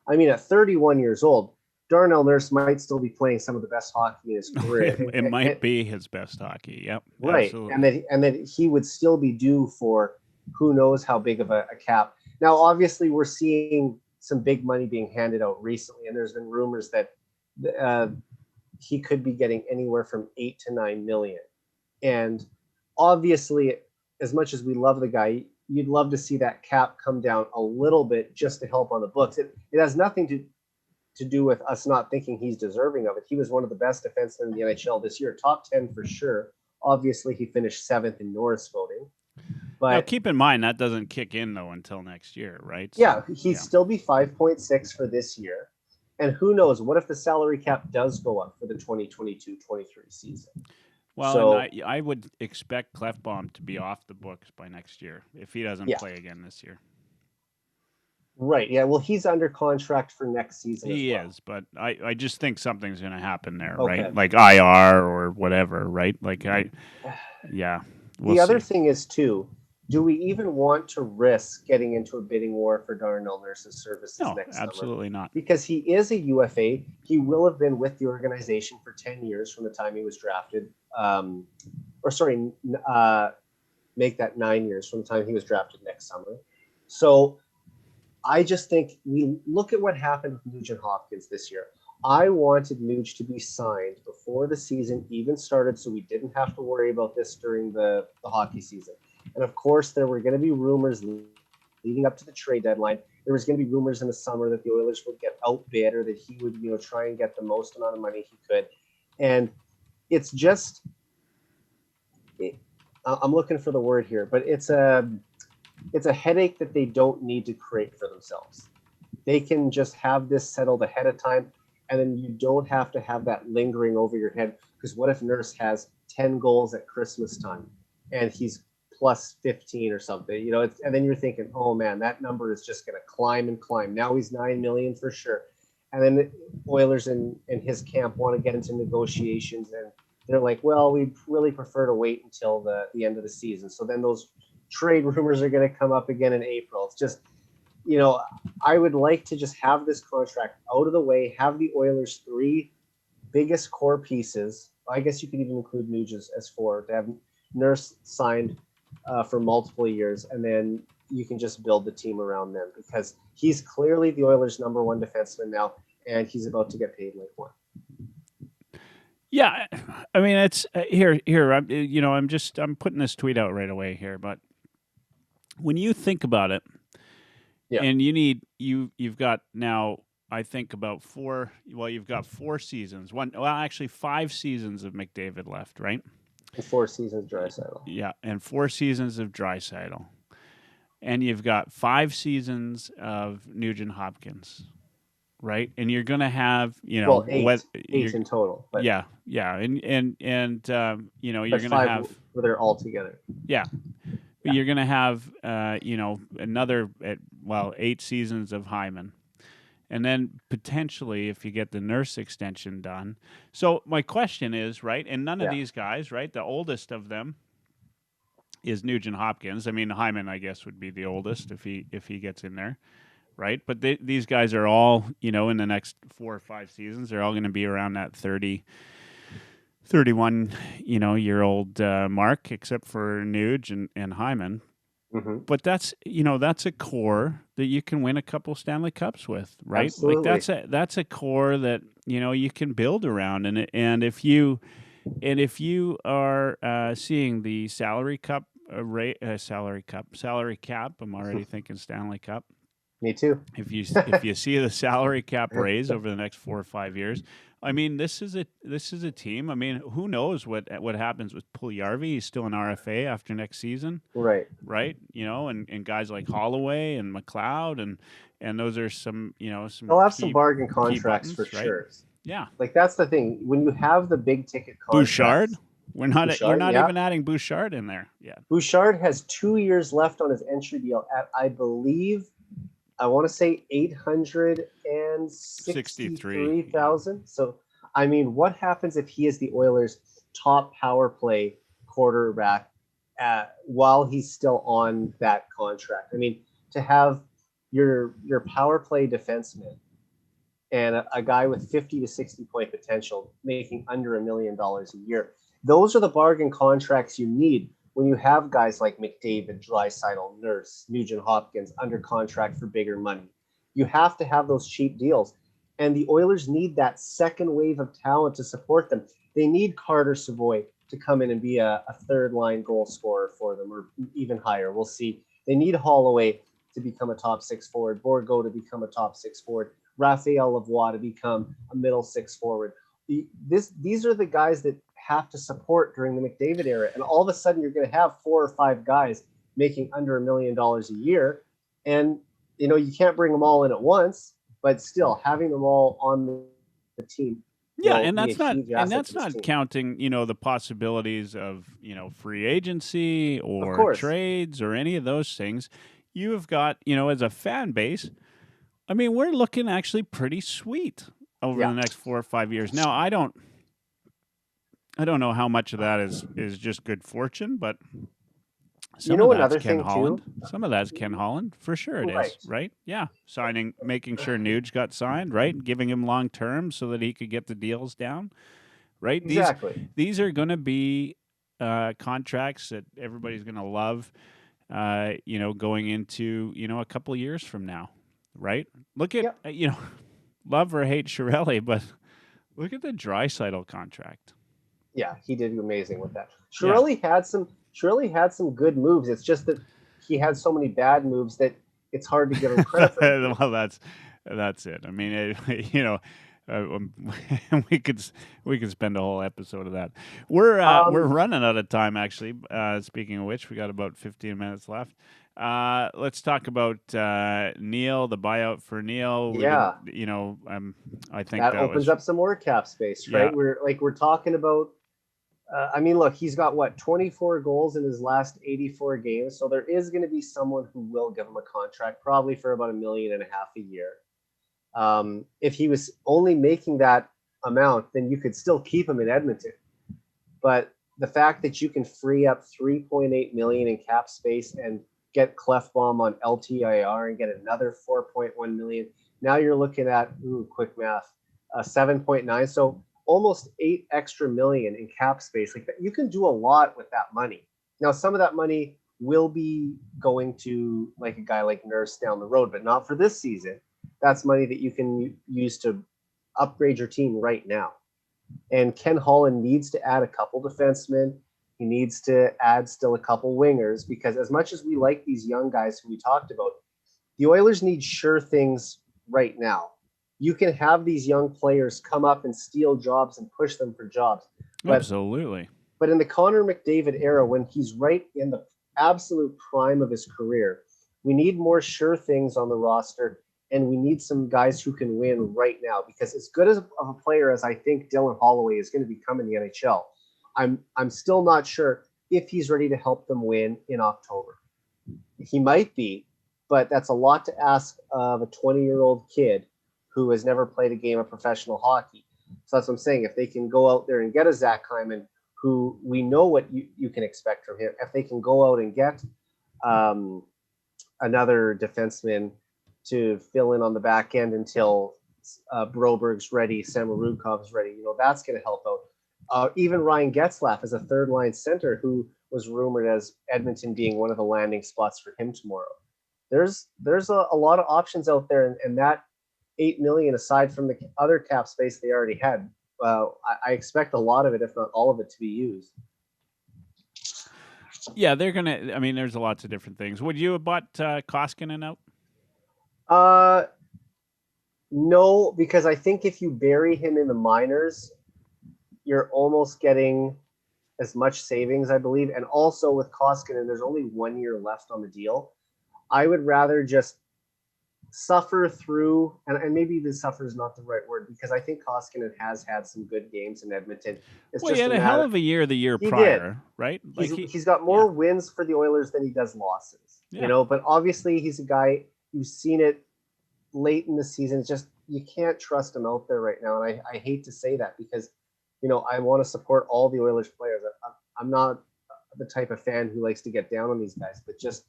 Speaker 1: I mean, at 31 years old, Darnell Nurse might still be playing some of the best hockey in his career.
Speaker 3: It might be his best hockey. Yep.
Speaker 1: Right.
Speaker 3: Absolutely.
Speaker 1: And that he would still be due for who knows how big of a cap. Now, obviously, we're seeing some big money being handed out recently, and there's been rumors that he could be getting anywhere from 8 to 9 million. And obviously, as much as we love the guy, you'd love to see that cap come down a little bit just to help on the books. It has nothing to do with us not thinking he's deserving of it. He was one of the best defensemen in the NHL this year, top 10 for sure. Obviously, he finished 7th in Norris voting. But
Speaker 3: now, keep in mind that doesn't kick in though until next year, right?
Speaker 1: So, he'd still be 5.6 for this year. And who knows, what if the salary cap does go up for the 2022-23 season?
Speaker 3: Well,
Speaker 1: so,
Speaker 3: and I would expect Clefbaum to be off the books by next year if he doesn't play again this year.
Speaker 1: Right. Yeah. Well, he's under contract for next season.
Speaker 3: He is, but I just think something's going to happen there,
Speaker 1: okay.
Speaker 3: right? Like IR or whatever, right? Like We'll
Speaker 1: the other thing is too, do we even want to risk getting into a bidding war for Darnell Nurse's services next summer?
Speaker 3: No, absolutely not.
Speaker 1: Because he is a UFA. He will have been with the organization for 10 years from the time he was drafted. Make that 9 years from the time he was drafted next summer. So I just think we look at what happened with Nugent-Hopkins this year. I wanted Nuge to be signed before the season even started, so we didn't have to worry about this during the hockey season. And of course, there were going to be rumors leading up to the trade deadline. There was going to be rumors in the summer that the Oilers would get outbid or that he would, try and get the most amount of money he could. And it's just, I'm looking for the word here, but it's a headache that they don't need to create for themselves. They can just have this settled ahead of time, and then you don't have to have that lingering over your head. Because what if Nurse has 10 goals at Christmas time and he's plus 15 or something, and then you're thinking, oh man, that number is just going to climb and climb. Now he's 9 million for sure. And then the Oilers in his camp want to get into negotiations, and they're like, well, we'd really prefer to wait until the end of the season. So then those trade rumors are going to come up again in April. It's just, I would like to just have this contract out of the way, have the Oilers' three biggest core pieces. I guess you could even include Nugent as four, to have Nurse signed for multiple years, and then you can just build the team around them, because he's clearly the Oilers' number one defenseman now, and he's about to get paid like one.
Speaker 3: Yeah, I mean, it's here. I'm putting this tweet out right away here, but when you think about it, and you've got now, I think about you've got 4 seasons. Actually 5 seasons of McDavid left, right?
Speaker 1: And 4 seasons of Draisaitl.
Speaker 3: Yeah, and 4 seasons of Draisaitl. And you've got 5 seasons of Nugent-Hopkins, right? And you're going to have,
Speaker 1: 8 in total. But
Speaker 3: yeah, and you're going to have
Speaker 1: where they're all together.
Speaker 3: Yeah. But you're going to have, another 8 seasons of Hyman. And then potentially, if you get the Nurse extension done. So my question is, right, and none of these guys, right, the oldest of them is Nugent-Hopkins. I mean, Hyman, I guess, would be the oldest if he gets in there, right? But these guys are all, in the next 4 or 5 seasons, they're all going to be around that 31, year old mark, except for Nuge and Hyman.
Speaker 1: Mm-hmm.
Speaker 3: But that's a core that you can win a couple Stanley Cups with, right?
Speaker 1: Absolutely.
Speaker 3: Like that's a core that you can build around, and if you are seeing the salary cap, I'm already thinking Stanley Cup.
Speaker 1: Me too.
Speaker 3: If you see the salary cap raise over the next 4 or 5 years, I mean, this is a team. I mean, who knows what happens with Puljujarvi? He's still an RFA after next season,
Speaker 1: right?
Speaker 3: And guys like Holloway and McLeod, and those are some some.
Speaker 1: They'll have some bargain contracts
Speaker 3: buttons,
Speaker 1: for
Speaker 3: right?
Speaker 1: sure.
Speaker 3: Yeah,
Speaker 1: like that's the thing when you have the big ticket contracts.
Speaker 3: Bouchard. We're not even adding Bouchard in there yet.
Speaker 1: Bouchard has 2 years left on his entry deal at, I believe, I want to say $863,000. So, I mean, what happens if he is the Oilers' top power play quarterback while he's still on that contract? I mean, to have your power play defenseman and a guy with 50 to 60 point potential making under $1 million a year, those are the bargain contracts you need when you have guys like McDavid, Draisaitl, Nurse, Nugent-Hopkins under contract for bigger money. You have to have those cheap deals. And the Oilers need that second wave of talent to support them. They need Carter Savoy to come in and be a third-line goal scorer for them, or even higher. We'll see. They need Holloway to become a top 6 forward, Borgo to become a top 6 forward, Raphael Lavoie to become a middle 6 forward. These are the guys that have to support during the McDavid era, and all of a sudden you're going to have 4 or 5 guys making under $1 million a year, and you can't bring them all in at once, but still having them all on the team.
Speaker 3: Yeah, and that's not counting the possibilities of free agency or trades or any of those things. You have got as a fan base. I mean, we're looking actually pretty sweet over the next 4 or 5 years. Now, I don't know how much of that is just good fortune, but some of that's Ken Holland. Some of that's Ken Holland, for sure it is, right? Yeah, making sure Nuge got signed, right? Giving him long term so that he could get the deals down, right?
Speaker 1: Exactly.
Speaker 3: These are going to be contracts that everybody's going to love, going into a couple of years from now, right? Look at love or hate Chiarelli, but look at the Draisaitl contract.
Speaker 1: Yeah, he did amazing with that.
Speaker 3: Yeah.
Speaker 1: Chiarelli had some good moves. It's just that he had so many bad moves that it's hard to give him credit for them.
Speaker 3: Well, that's it. I mean, we could spend a whole episode of that. We're running out of time, actually. Speaking of which, we got about 15 minutes left. Let's talk about Neal, the buyout for Neal.
Speaker 1: Yeah.
Speaker 3: I think
Speaker 1: that opens up some more cap space, right?
Speaker 3: Yeah.
Speaker 1: We're talking about. I mean, look, he's got 24 goals in his last 84 games, so there is going to be someone who will give him a contract, probably for about $1.5 million a year. If he was only making that amount, then you could still keep him in Edmonton. But the fact that you can free up $3.8 million in cap space and get Clefbaum on LTIR and get another $4.1 million, now you're looking at quick math, 7.9. So almost $8 extra million in cap space. Like that, you can do a lot with that money. Now, some of that money will be going to like a guy like Nurse down the road, but not for this season. That's money that you can use to upgrade your team right now. And Ken Holland needs to add a couple defensemen. He needs to add still a couple wingers, because as much as we like these young guys who we talked about, the Oilers need sure things right now. You can have these young players come up and steal jobs and push them for jobs.
Speaker 3: Absolutely.
Speaker 1: But in the Connor McDavid era, when he's right in the absolute prime of his career, we need more sure things on the roster, and we need some guys who can win right now. Because as good of a player as I think Dylan Holloway is going to become in the NHL, I'm still not sure if he's ready to help them win in October. He might be, but that's a lot to ask of a 20-year-old kid who has never played a game of professional hockey. So that's what I'm saying. If they can go out there and get a Zach Hyman, who we know what you can expect from him, if they can go out and get another defenseman to fill in on the back end until Broberg's ready, Samarudkov's ready, that's going to help out. Even Ryan Getzlaf is a third-line center who was rumored as Edmonton being one of the landing spots for him tomorrow. There's a lot of options out there, and that $8 million, aside from the other cap space they already had, I expect a lot of it, if not all of it, to be used.
Speaker 3: Yeah, they're gonna. I mean, there's lots of different things. Would you have bought Koskinen out?
Speaker 1: No, because I think if you bury him in the minors, you're almost getting as much savings, I believe. And also with Koskinen, there's only 1 year left on the deal. I would rather just suffer through, and maybe the suffer is not the right word, because I think Koskinen has had some good games in Edmonton.
Speaker 3: He had a hell of a year the year prior, right?
Speaker 1: He's got more wins for the Oilers than he does losses, but obviously he's a guy, you've seen it late in the season. It's just, you can't trust him out there right now. And I hate to say that, because, I want to support all the Oilers players. I'm not the type of fan who likes to get down on these guys, but just,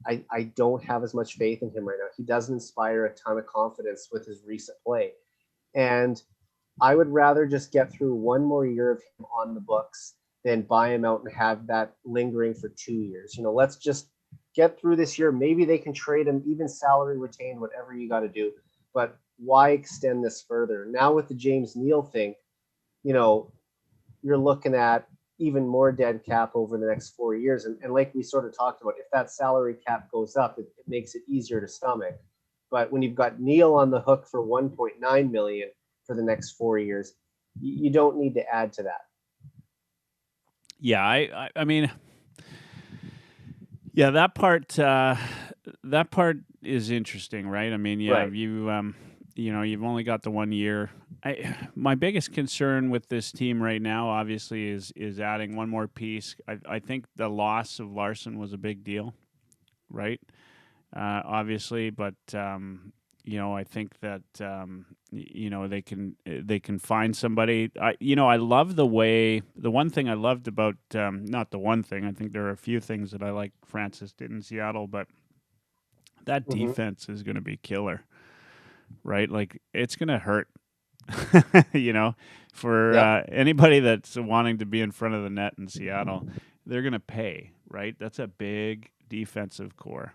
Speaker 1: I don't have as much faith in him right now. He doesn't inspire a ton of confidence with his recent play. And I would rather just get through one more year of him on the books than buy him out and have that lingering for 2 years. Let's just get through this year. Maybe they can trade him, even salary retained, whatever you got to do. But why extend this further? Now with the James Neal thing, you're looking at even more dead cap over the next 4 years. And like we sort of talked about, if that salary cap goes up, it makes it easier to stomach. But when you've got Neal on the hook for $1.9 million for the next 4 years, you don't need to add to that.
Speaker 3: Yeah, I mean, yeah, that part is interesting, right? I mean, yeah, right. You've only got the 1 year. My biggest concern with this team right now, obviously, is adding one more piece. I think the loss of Larson was a big deal, right? Obviously, but I think that they can find somebody. I love the one thing I loved about not the one thing. I think there are a few things that I like Francis did in Seattle, but that defense is going to be killer, right? Like, it's going to hurt. For anybody that's wanting to be in front of the net in Seattle, they're going to pay, right? That's a big defensive core.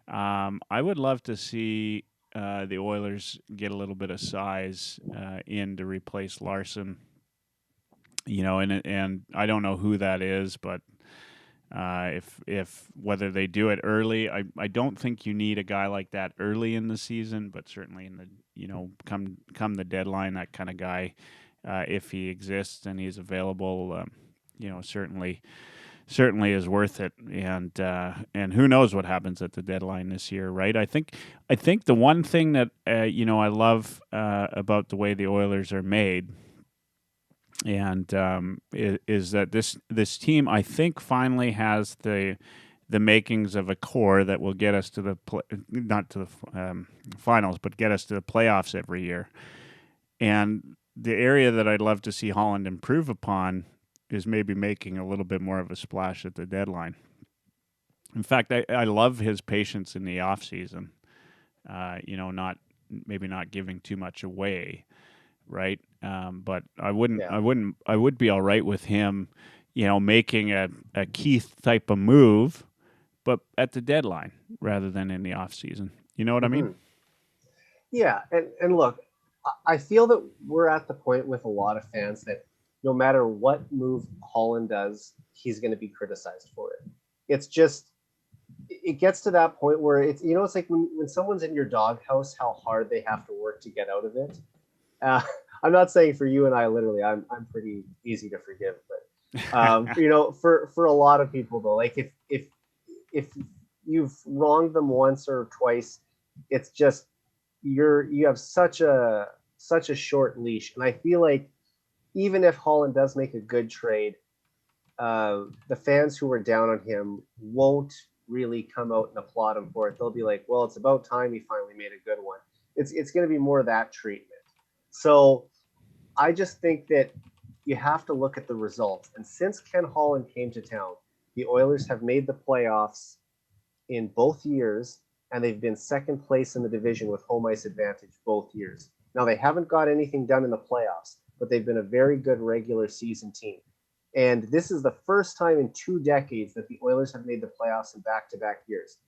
Speaker 3: I would love to see the Oilers get a little bit of size in to replace Larson. And I don't know who that is, but if whether they do it early, I don't think you need a guy like that early in the season, but certainly in the come the deadline, that kind of guy, if he exists and he's available, certainly is worth it. And who knows what happens at the deadline this year, right? I think the one thing that I love about the way the Oilers are made. And is that this team, I think, finally has the makings of a core that will get us to the not to the finals, but get us to the playoffs every year. And the area that I'd love to see Holland improve upon is maybe making a little bit more of a splash at the deadline. In fact, I love his patience in the off season. Not giving too much away. Right, but I would be all right with him, making a Keith type of move, but at the deadline rather than in the off season. You know what I mean?
Speaker 1: Yeah, and look, I feel that we're at the point with a lot of fans that no matter what move Holland does, he's going to be criticized for it. It's just, it gets to that point where it's like when someone's in your doghouse, how hard they have to work to get out of it. I'm not saying for you and I, literally, I'm pretty easy to forgive, but for a lot of people though, like if you've wronged them once or twice, it's just you have such a short leash, and I feel like even if Holland does make a good trade, the fans who were down on him won't really come out and applaud him for it. They'll be like, well, it's about time he finally made a good one. It's going to be more of that treatment. So I just think that you have to look at the results. And since Ken Holland came to town, the Oilers have made the playoffs in both years, and they've been second place in the division with home ice advantage both years. Now, they haven't got anything done in the playoffs, but they've been a very good regular season team. And this is the first time in 2 decades that the Oilers have made the playoffs in back-to-back years.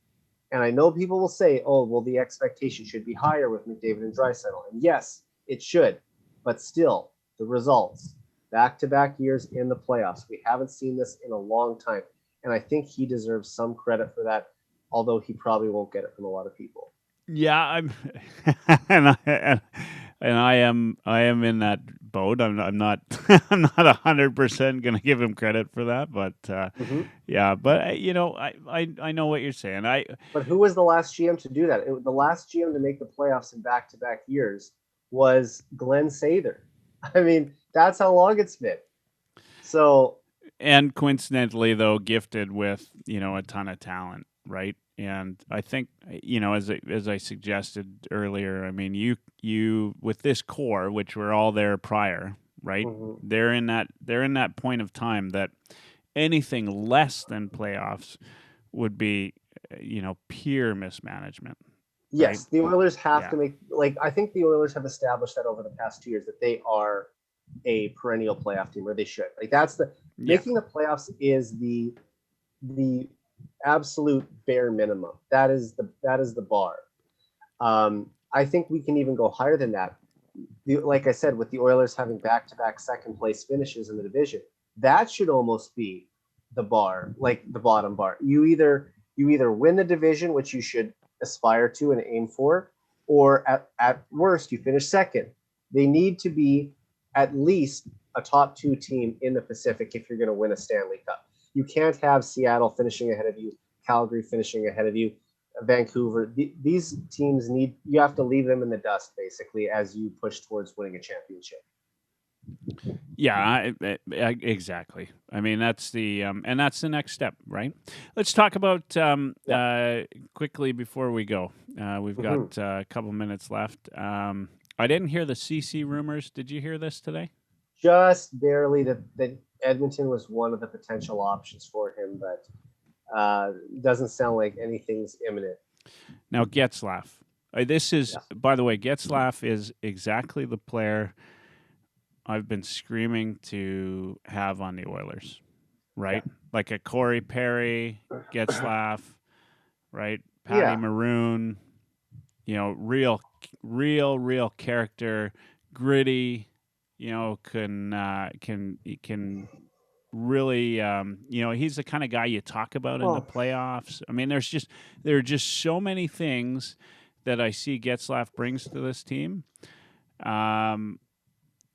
Speaker 1: And I know people will say, oh, well, the expectation should be higher with McDavid and Draisaitl. And yes, it should. But still, the results, back-to-back years in the playoffs. We haven't seen this in a long time. And I think he deserves some credit for that, although he probably won't get it from a lot of people.
Speaker 3: Yeah, I'm, and I am in that boat. I'm not I'm not 100% going to give him credit for that, but yeah. But I know what you're saying.
Speaker 1: But who was the last GM to do that? The last GM to make the playoffs in back-to-back years was Glenn Sather. I mean, that's how long it's been. So,
Speaker 3: and coincidentally, though, gifted with a ton of talent, right? And I think as I suggested earlier, I mean, you with this core, which were all there prior, right? Mm-hmm. They're in that point of time that anything less than playoffs would be pure mismanagement.
Speaker 1: Yes,
Speaker 3: right?
Speaker 1: The Oilers have to make, I think the Oilers have established that over the past 2 years that they are a perennial playoff team, or they should. That's making the playoffs is the absolute bare minimum. That is the bar. I think we can even go higher than that. Like I said, with the Oilers having back-to-back second place finishes in the division, that should almost be the bar, like the bottom bar. You either win the division, which you should aspire to and aim for, or at worst you finish second. They need to be at least a top 2 team in the Pacific if you're going to win a Stanley Cup. You can't have Seattle finishing ahead of you, Calgary finishing ahead of you, Vancouver. These teams you have to leave them in the dust basically as you push towards winning a championship.
Speaker 3: Yeah, exactly. I mean, that's the and that's the next step, right? Let's talk about quickly before we go. We've got a couple minutes left. I didn't hear the CC rumors. Did you hear this today?
Speaker 1: Just barely that Edmonton was one of the potential options for him, but doesn't sound like anything's imminent.
Speaker 3: Now, Getzlaf. This is, by the way, Getzlaf is exactly the player I've been screaming to have on the Oilers, right? Yeah. Like a Corey Perry, Getzlaf, right? Patty Maroon, real character, gritty. Can really, he's the kind of guy you talk about in the
Speaker 1: Well,
Speaker 3: playoffs. I mean, there are just so many things that I see Getzlaf brings to this team.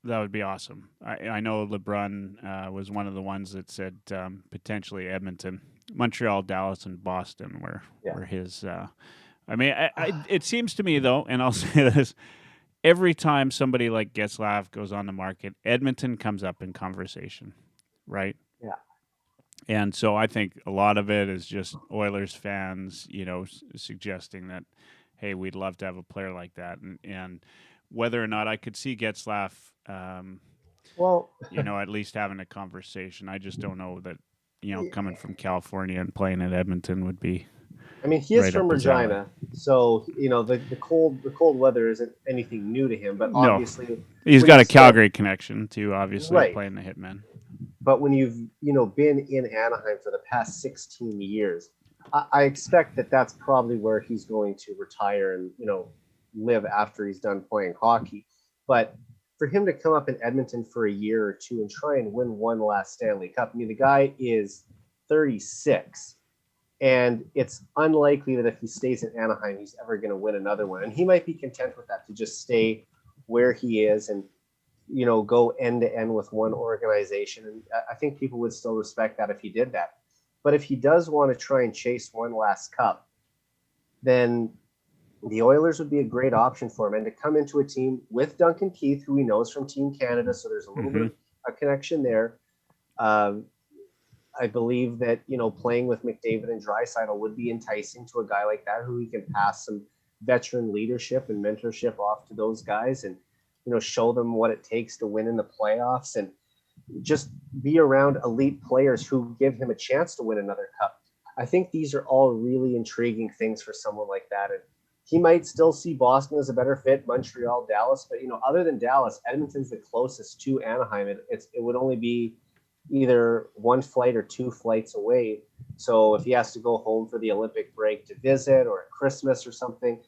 Speaker 3: That would be awesome. I know LeBrun was one of the ones that said potentially Edmonton, Montreal, Dallas, and Boston were his. It seems to me though, and I'll say this: every time somebody like Getzlaf goes on the market, Edmonton comes up in conversation, right?
Speaker 1: yeah.
Speaker 3: And so I think a lot of it is just Oilers fans, suggesting that, hey, we'd love to have a player like that, and whether or not I could see Getzlaf,
Speaker 1: Well,
Speaker 3: at least having a conversation. I just don't know that, coming from California and playing at Edmonton would be
Speaker 1: I mean, he is
Speaker 3: right
Speaker 1: from
Speaker 3: up his alley.
Speaker 1: Regina, so the cold weather isn't anything new to him. But
Speaker 3: No.
Speaker 1: obviously,
Speaker 3: He's
Speaker 1: when
Speaker 3: got
Speaker 1: you
Speaker 3: a Calgary connection too, obviously,
Speaker 1: Right.
Speaker 3: playing the Hitmen.
Speaker 1: But when you've been in Anaheim for the past 16 years, I expect that that's probably where he's going to retire and live after he's done playing hockey. But for him to come up in Edmonton for a year or two and try and win one last Stanley Cup, I mean, the guy is 36, and it's unlikely that if he stays in Anaheim, he's ever going to win another one. And he might be content with that, to just stay where he is and go end to end with one organization. And I think people would still respect that if he did that. But if he does want to try and chase one last cup, then the Oilers would be a great option for him. And to come into a team with Duncan Keith, who he knows from Team Canada, so there's a little bit of a connection there. I believe that, playing with McDavid and Draisaitl would be enticing to a guy like that, who he can pass some veteran leadership and mentorship off to those guys and, show them what it takes to win in the playoffs and just be around elite players who give him a chance to win another cup. I think these are all really intriguing things for someone like that. And he might still see Boston as a better fit, Montreal, Dallas, but other than Dallas, Edmonton's the closest to Anaheim. It would only be either one flight or two flights away. So if he has to go home for the Olympic break to visit, or at Christmas or something,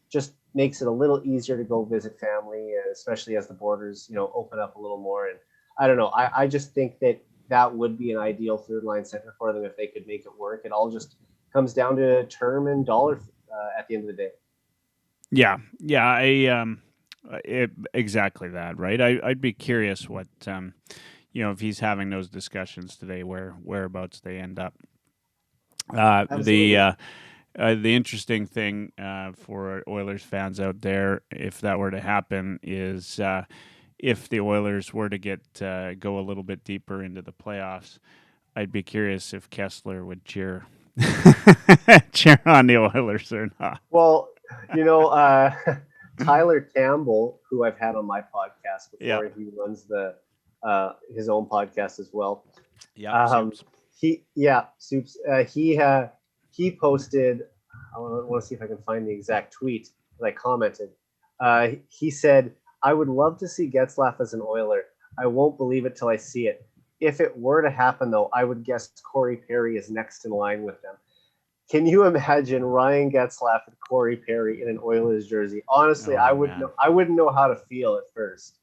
Speaker 1: just makes it a little easier to go visit family, especially as the borders, open up a little more. And I don't know. I just think that would be an ideal third line center for them if they could make it work. It all just comes down to term and dollar at the end of the day.
Speaker 3: Yeah. Exactly that, right? I'd be curious what, if he's having those discussions today, whereabouts they end up. The interesting thing for Oilers fans out there, if that were to happen, is if the Oilers were to go a little bit deeper into the playoffs, I'd be curious if Kessler would cheer on the Oilers or not.
Speaker 1: Well, Tyler Campbell, who I've had on my podcast before, he runs his own podcast as well.
Speaker 3: Yeah,
Speaker 1: Soups. He posted. I want to see if I can find the exact tweet that I commented. He said, "I would love to see Getzlaf as an Oiler. I won't believe it till I see it. If it were to happen, though, I would guess Corey Perry is next in line with them." Can you imagine Ryan Getzlaf and Corey Perry in an Oilers jersey? Honestly, I wouldn't know how to feel at first.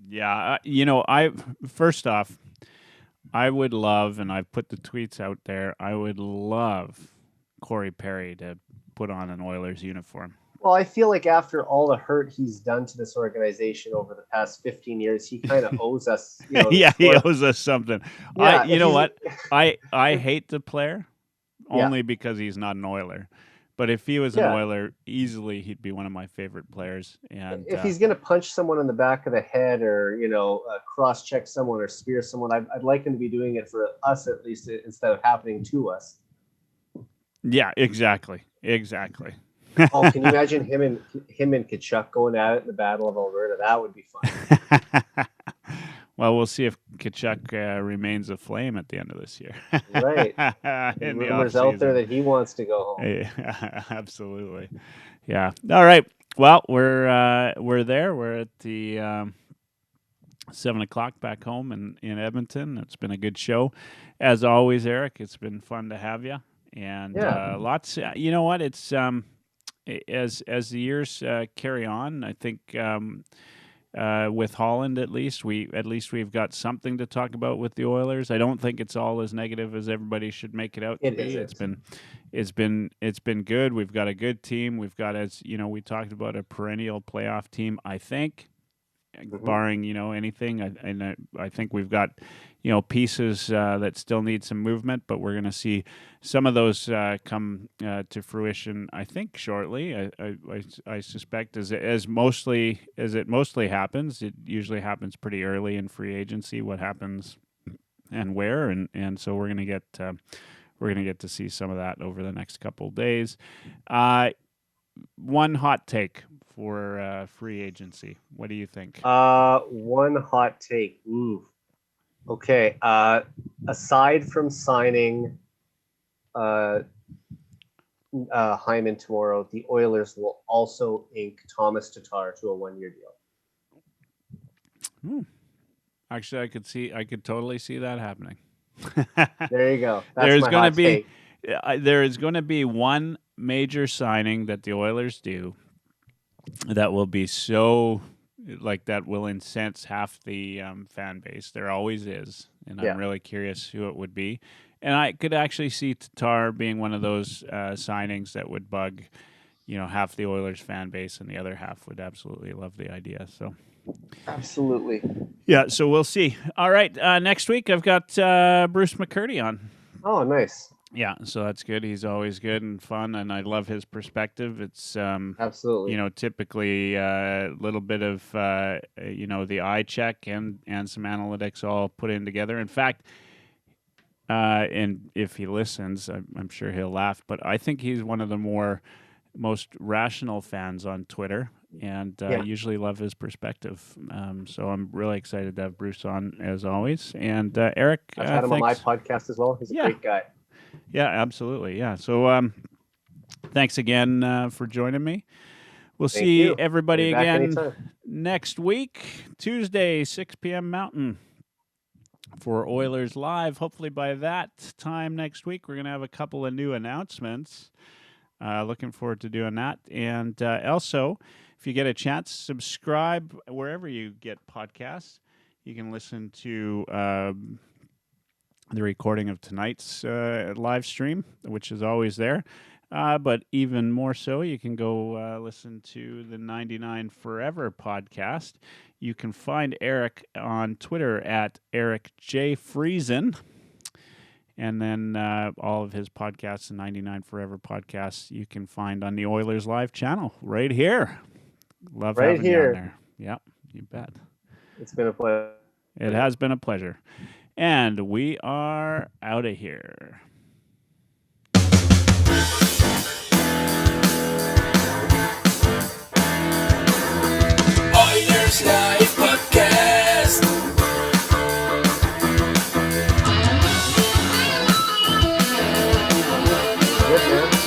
Speaker 3: Yeah, first off, I would love, and I've put the tweets out there, I would love Corey Perry to put on an Oilers uniform.
Speaker 1: Well, I feel like after all the hurt he's done to this organization over the past 15 years, he kind of owes us.
Speaker 3: Yeah, he owes us something.
Speaker 1: Yeah,
Speaker 3: you know what? I hate the player only because he's not an Oiler. But if he was an Oiler, easily he'd be one of my favorite players. And
Speaker 1: if he's going to punch someone in the back of the head, or cross-check someone or spear someone, I'd like him to be doing it for us at least, instead of happening to us.
Speaker 3: Yeah, exactly.
Speaker 1: Oh, can you imagine him and Kachuk going at it in the Battle of Alberta? That would be fun.
Speaker 3: Well, we'll see if Kachuk remains a Flame at the end of this year.
Speaker 1: Right. Rumors out there that he wants to go home.
Speaker 3: Yeah, absolutely. Yeah. All right. Well, we're there. We're at the 7:00 back home in Edmonton. It's been a good show, as always, Eric. It's been fun to have you, and lots. You know what? as the years carry on, I think with Holland at least we've got something to talk about with the Oilers. I don't think it's all as negative as everybody should make it out to be. It's been good. We've got a good team. We've got, as you know, we talked about, a perennial playoff team, I think. Barring anything, I think we've got pieces that still need some movement, but we're going to see some of those come to fruition, I think, shortly. I suspect as it mostly happens, it usually happens pretty early in free agency. What happens and where, and so we're going to get to see some of that over the next couple of days. One hot take for free agency. What do you think?
Speaker 1: One hot take. Ooh. Okay. Aside from signing Hyman tomorrow, the Oilers will also ink Thomas Tatar to a 1-year deal.
Speaker 3: Actually, I could totally see that happening.
Speaker 1: There you go. That's my hot take.
Speaker 3: There is going to be one major signing that the Oilers do that will be so, like, that will incense half the fan base. There always is, and I'm really curious who it would be. And I could actually see Tatar being one of those signings that would bug, half the Oilers fan base, and the other half would absolutely love the idea. So,
Speaker 1: absolutely,
Speaker 3: yeah. So we'll see. All right, next week I've got Bruce McCurdy on.
Speaker 1: Oh, nice.
Speaker 3: Yeah, so that's good. He's always good and fun, and I love his perspective. It's
Speaker 1: absolutely,
Speaker 3: typically a little bit of the eye check and some analytics all put in together. In fact, and if he listens, I'm sure he'll laugh, but I think he's one of the most rational fans on Twitter, and usually love his perspective. So I'm really excited to have Bruce on, as always. And Eric,
Speaker 1: I've had him on my podcast as well. He's a great guy.
Speaker 3: Yeah, absolutely. Yeah. So thanks again for joining me. We'll see everybody again next week, Tuesday, 6 p.m. Mountain, for Oilers Live. Hopefully by that time next week, we're going to have a couple of new announcements. Looking forward to doing that. And also, if you get a chance, subscribe wherever you get podcasts. You can listen to the recording of tonight's live stream, which is always there. But even more so, you can go listen to the 99 Forever podcast. You can find Eric on Twitter at Eric J. Friesen. And then all of his podcasts, the 99 Forever podcasts, you can find on the Oilers Live channel right here. Love having you on there. Yep, you bet.
Speaker 1: It's been a pleasure.
Speaker 3: It has been a pleasure. And we are out of here.
Speaker 2: Oilers Live Podcast.
Speaker 1: Good, man.